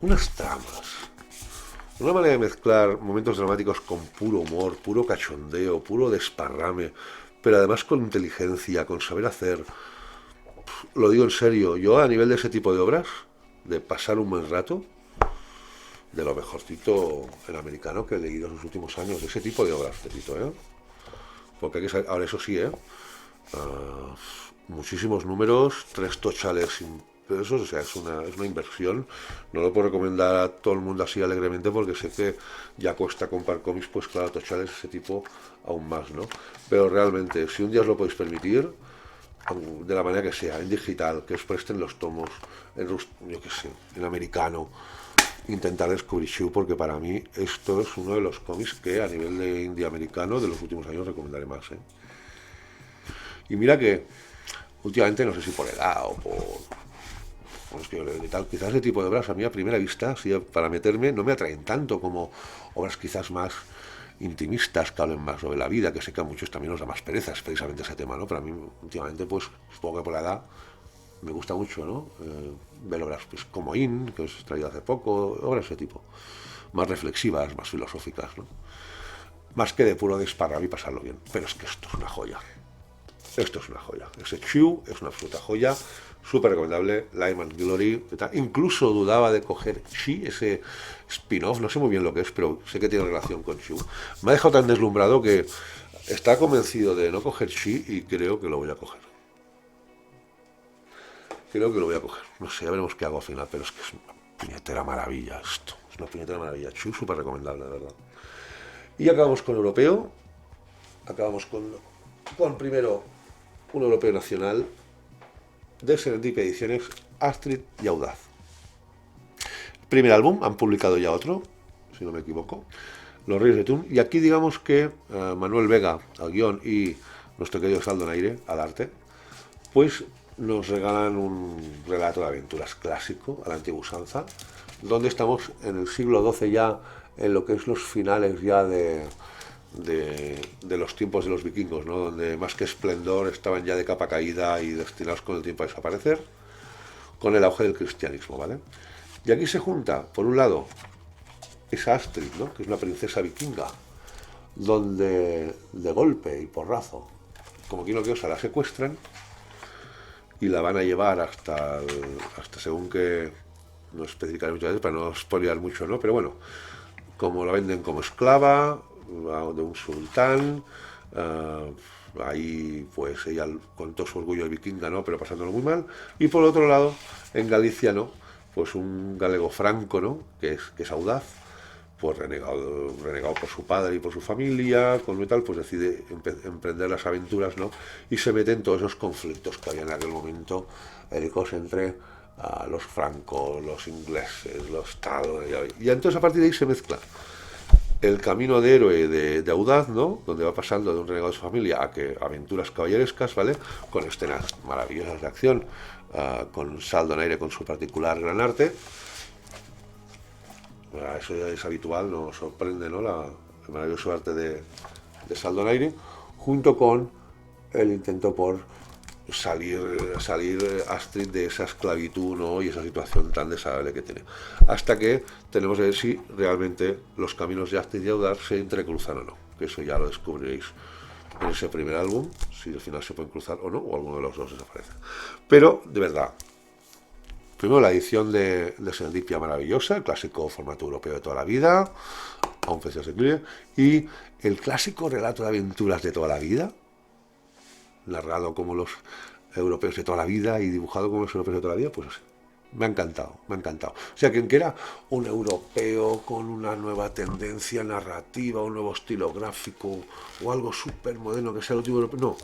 S1: unas tramas, una manera de mezclar momentos dramáticos con puro humor, puro cachondeo, puro desparrame, pero además con inteligencia, con saber hacer. Lo digo en serio, yo a nivel de ese tipo de obras, de pasar un buen rato, de lo mejorcito en americano que he leído en los últimos años, de ese tipo de obras, repito, ¿eh? Porque hay que saber, ahora eso sí, muchísimos números, 3 tochales sin pesos, o sea, es una inversión. No lo puedo recomendar a todo el mundo así alegremente porque sé que ya cuesta comprar cómics, pues claro, tochales ese tipo aún más, ¿no? Pero realmente, si un día os lo podéis permitir, de la manera que sea, en digital, que os presten los tomos, yo qué sé, en americano, intentar descubrir Chew, porque para mí esto es uno de los cómics que a nivel de indie americano de los últimos años recomendaré más, ¿eh? Y mira que últimamente, no sé si por edad o pues que tal, quizás ese tipo de obras a mí a primera vista, si para meterme, no me atraen tanto como obras quizás más intimistas que hablen más sobre la vida, que sé que a muchos también nos da más pereza, es precisamente ese tema, ¿no? Pero a mí últimamente, pues supongo que por la edad me gusta mucho, ¿no? Ver obras pues, como que os he traído hace poco, obras de ese tipo, más reflexivas, más filosóficas, ¿no? Más que de puro desparrar y pasarlo bien. Pero es que esto es una joya. Esto es una joya. Ese Chew es una absoluta joya. Súper recomendable. Lyman Glory. Incluso dudaba de coger Chi, ese spin-off. No sé muy bien lo que es, pero sé que tiene relación con Chew. Me ha dejado tan deslumbrado que está convencido de no coger Chi y creo que lo voy a coger. No sé, ya veremos qué hago al final, pero es que es puñetera maravilla esto. Es una puñetera maravilla. Súper recomendable, de verdad. Y acabamos con europeo. Acabamos con primero un europeo nacional de Serendipia Ediciones, Astrid y Audaz. Primer álbum, han publicado ya otro, si no me equivoco, Los Reyes de Tun. Y aquí digamos que Manuel Vega al guión y nuestro querido Saldo Naire al arte, pues nos regalan un relato de aventuras clásico, a la antigua usanza, donde estamos en el siglo XII ya, en lo que es los finales ya de los tiempos de los vikingos, ¿no? Donde más que esplendor estaban ya de capa caída y destinados con el tiempo a desaparecer, con el auge del cristianismo, ¿vale? Y aquí se junta, por un lado, esa Astrid, ¿no? Que es una princesa vikinga, donde de golpe y porrazo, como quien no quiera, la secuestran y la van a llevar hasta según que, no especificaré muchas veces para no spoilear mucho, ¿no? Pero bueno, como la venden como esclava de un sultán, ahí pues ella con todo su orgullo de vikinga, ¿no? Pero pasándolo muy mal. Y por otro lado, en Galicia, ¿no? Pues un galego franco, ¿no? Que es audaz, pues renegado por su padre y por su familia, con tal, pues decide emprender las aventuras, ¿no? Y se mete en todos esos conflictos que había en aquel momento, bélicos entre los francos, los ingleses, los tal, y entonces a partir de ahí se mezcla el camino de héroe de Audaz, ¿no? Donde va pasando de un renegado de su familia a aventuras caballerescas, ¿vale? Con escenas maravillosas de acción, con Saldo Naire con su particular gran arte. Eso ya es habitual, nos sorprende, ¿no? El maravilloso arte de Saldo Naire, junto con el intento por salir Astrid de esa esclavitud, ¿no? Y esa situación tan desagradable que tiene. Hasta que tenemos que ver si realmente los caminos de Astrid y Audaz se entrecruzan o no. Que eso ya lo descubriréis en ese primer álbum, si al final se pueden cruzar o no, o alguno de los dos desaparece. Pero, de verdad, primero la edición de Serendipia maravillosa, el clásico formato europeo de toda la vida, a un precio asequible, y el clásico relato de aventuras de toda la vida, narrado como los europeos de toda la vida y dibujado como los europeos de toda la vida, pues así. Me ha encantado, me ha encantado. O sea, quien quiera un europeo con una nueva tendencia narrativa, un nuevo estilo gráfico o algo súper moderno que sea el último europeo, no.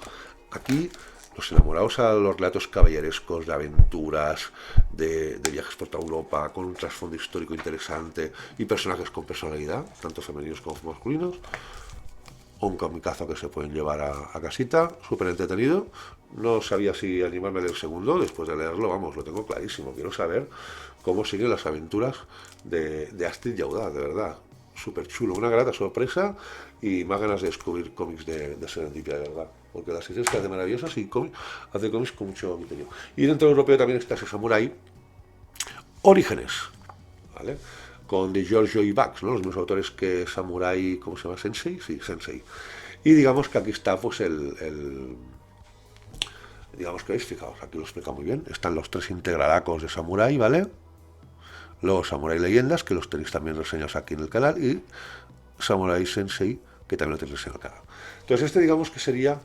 S1: Aquí los enamorados a los relatos caballerescos, de aventuras, de viajes por toda Europa, con un trasfondo histórico interesante y personajes con personalidad, tanto femeninos como masculinos. Un comicazo que se pueden llevar a casita, súper entretenido. No sabía si animarme del segundo, después de leerlo, vamos, lo tengo clarísimo. Quiero saber cómo siguen las aventuras de Astrid y Audaz, de verdad. Súper chulo, una grata sorpresa y más ganas de descubrir cómics de Serendipia, de verdad. Porque las series que hace maravillosas y hace cómics con mucho criterio. Y dentro del europeo también está ese Samurai Orígenes, ¿vale? Con Di Giorgio y Bax, ¿no? Los mismos autores que Samurai, ¿cómo se llama? Sensei, sí, Sensei. Y digamos que aquí está pues digamos que veis, fijaos, aquí lo explica muy bien, están los 3 integralacos de Samurai, ¿vale? Luego Samurai Leyendas, que los tenéis también reseñados aquí en el canal, y Samurai Sensei, que también lo tenéis en el canal. Entonces digamos que sería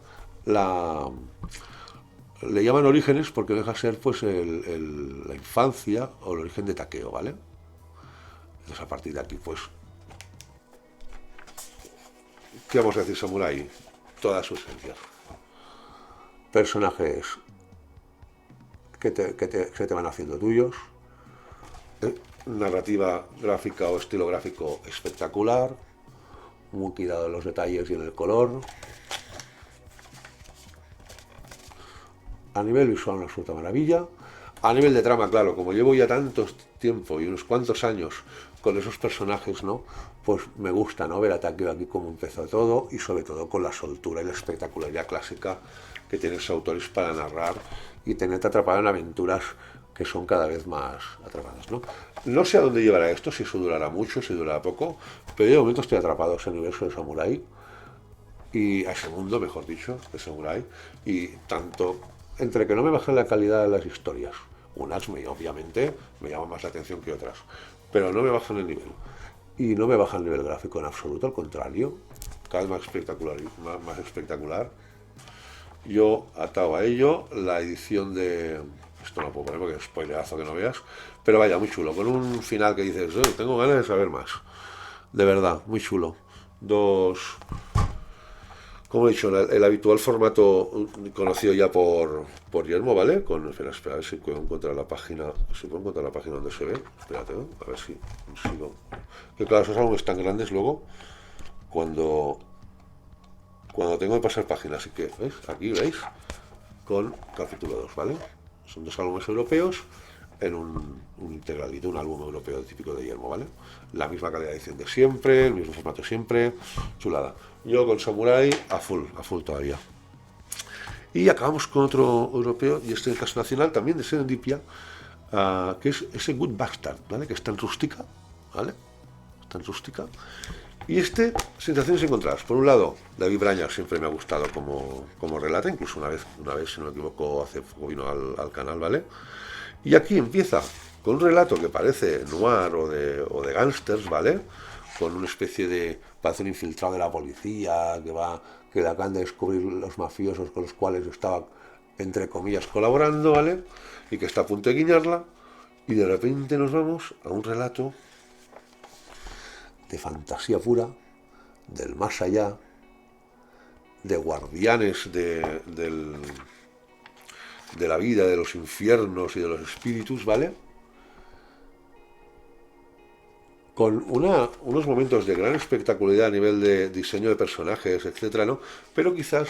S1: le llaman orígenes porque deja ser pues la infancia o el origen de Takeo, ¿vale? Entonces a partir de aquí pues, ¿qué vamos a decir? Samurai, toda su esencia. Personajes que se te van haciendo tuyos, narrativa gráfica o estilo gráfico espectacular, muy cuidado en los detalles y en el color. A nivel visual una absoluta maravilla. A nivel de trama, claro, como llevo ya tanto tiempo y unos cuantos años con esos personajes, ¿no? Pues me gusta, ¿no? Ver a Takeo aquí cómo empezó todo y sobre todo con la soltura y la espectacularidad clásica que tienen los autores para narrar y tenerte atrapado en aventuras que son cada vez más atrapadas, ¿no? No sé a dónde llevará esto, si eso durará mucho, si durará poco, pero yo de momento estoy atrapado a ese universo de Samurai y a ese mundo, mejor dicho, de Samurai, y tanto entre que no me bajan la calidad de las historias, unas obviamente me llaman más la atención que otras, pero no me bajan el nivel y no me baja el nivel gráfico en absoluto, al contrario, cada vez más espectacular, más espectacular. Yo atado a ello la edición de esto no puedo poner porque es spoilerazo que no veas, pero vaya, muy chulo, con un final que dices, tengo ganas de saber más, de verdad, muy chulo. Dos, como he dicho, el habitual formato conocido ya por Yermo, ¿vale? Espera, a ver si puedo encontrar la página, donde se ve, espérate, ¿no? A ver si sigo. Que claro, esos álbumes tan grandes luego, cuando tengo que pasar páginas, así que, ¿veis? Aquí, ¿veis? Con capítulo 2, ¿vale? Son dos álbumes europeos en un integralito, un álbum europeo típico de Yermo, ¿vale? La misma calidad de edición de siempre, el mismo formato siempre, chulada. Yo con Samurai a full todavía. Y acabamos con otro europeo, y este en el caso nacional, también de Serendipia, que es ese Good Bastard, ¿vale? Que está en rústica, ¿vale? Está en rústica. Y sensaciones encontradas. Por un lado, David Braña siempre me ha gustado como relata, incluso una vez, si no me equivoco, hace poco vino al canal, ¿vale? Y aquí empieza con un relato que parece noir o de gángsters, ¿vale? Con una especie de, parece un infiltrado de la policía, que le acaban de descubrir los mafiosos con los cuales estaba, entre comillas, colaborando, ¿vale? Y que está a punto de guiñarla, y de repente nos vamos a un relato de fantasía pura, del más allá, de guardianes de la vida, de los infiernos y de los espíritus, ¿vale? Con unos momentos de gran espectacularidad a nivel de diseño de personajes, etcétera, ¿no? Pero quizás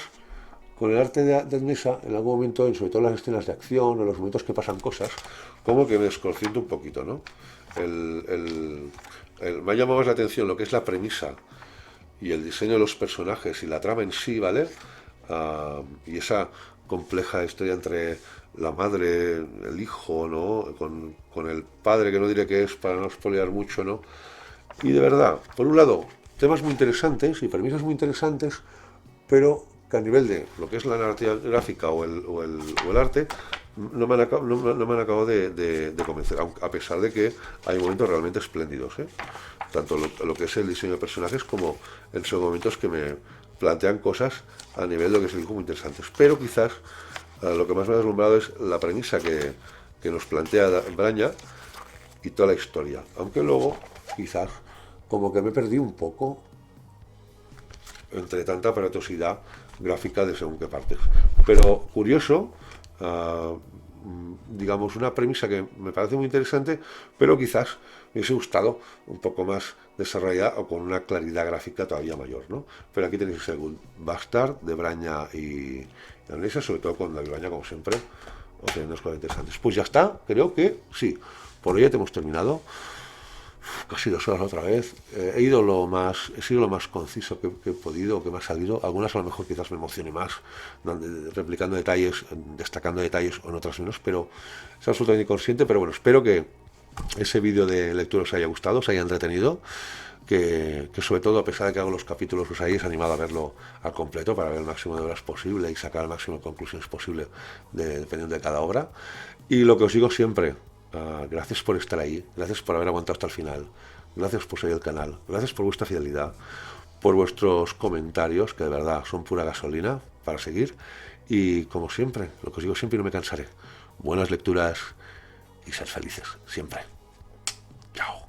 S1: con el arte de Mesa, en algún momento, sobre todo en las escenas de acción o los momentos que pasan cosas, como que me desconciento un poquito, ¿no? Me ha llamado más la atención lo que es la premisa y el diseño de los personajes y la trama en sí, ¿vale? Y esa compleja historia entre la madre, el hijo, ¿no? Con el padre, que no diré qué es para no spoilear mucho, ¿no? Y de verdad, por un lado, temas muy interesantes y premisas muy interesantes, pero que a nivel de lo que es la narrativa gráfica o el arte, no me han acabado de convencer, a pesar de que hay momentos realmente espléndidos, ¿eh? Tanto lo que es el diseño de personajes como en esos momentos que me plantean cosas a nivel de lo que es el dibujo muy interesantes. Pero quizás lo que más me ha deslumbrado es la premisa que nos plantea Braña y toda la historia. Aunque luego, quizás, como que me perdí un poco entre tanta aparatosidad gráfica de según qué partes. Pero curioso, digamos, una premisa que me parece muy interesante, pero quizás me hubiese gustado un poco más desarrollada o con una claridad gráfica todavía mayor, ¿no? Pero aquí tenéis el Bastard de Braña y Anesa, sobre todo con David Braña, como siempre, obteniendo cosas interesantes. Pues ya está, creo que sí. Por hoy ya te hemos terminado. Casi 2 horas otra vez. He sido lo más conciso que he podido, que me ha salido. Algunas a lo mejor quizás me emocione más, replicando detalles, destacando detalles o en otras menos, pero es absolutamente inconsciente. Pero bueno, espero que ese vídeo de lectura os haya gustado, os haya entretenido, que sobre todo, a pesar de que hago los capítulos, os hayáis animado a verlo al completo para ver el máximo de horas posible y sacar el máximo de conclusiones posible dependiendo de cada obra. Y lo que os digo siempre, gracias por estar ahí, gracias por haber aguantado hasta el final, gracias por seguir el canal, gracias por vuestra fidelidad, por vuestros comentarios, que de verdad son pura gasolina para seguir. Y como siempre, lo que os digo siempre, no me cansaré. Buenas lecturas y ser felices, siempre. Chao.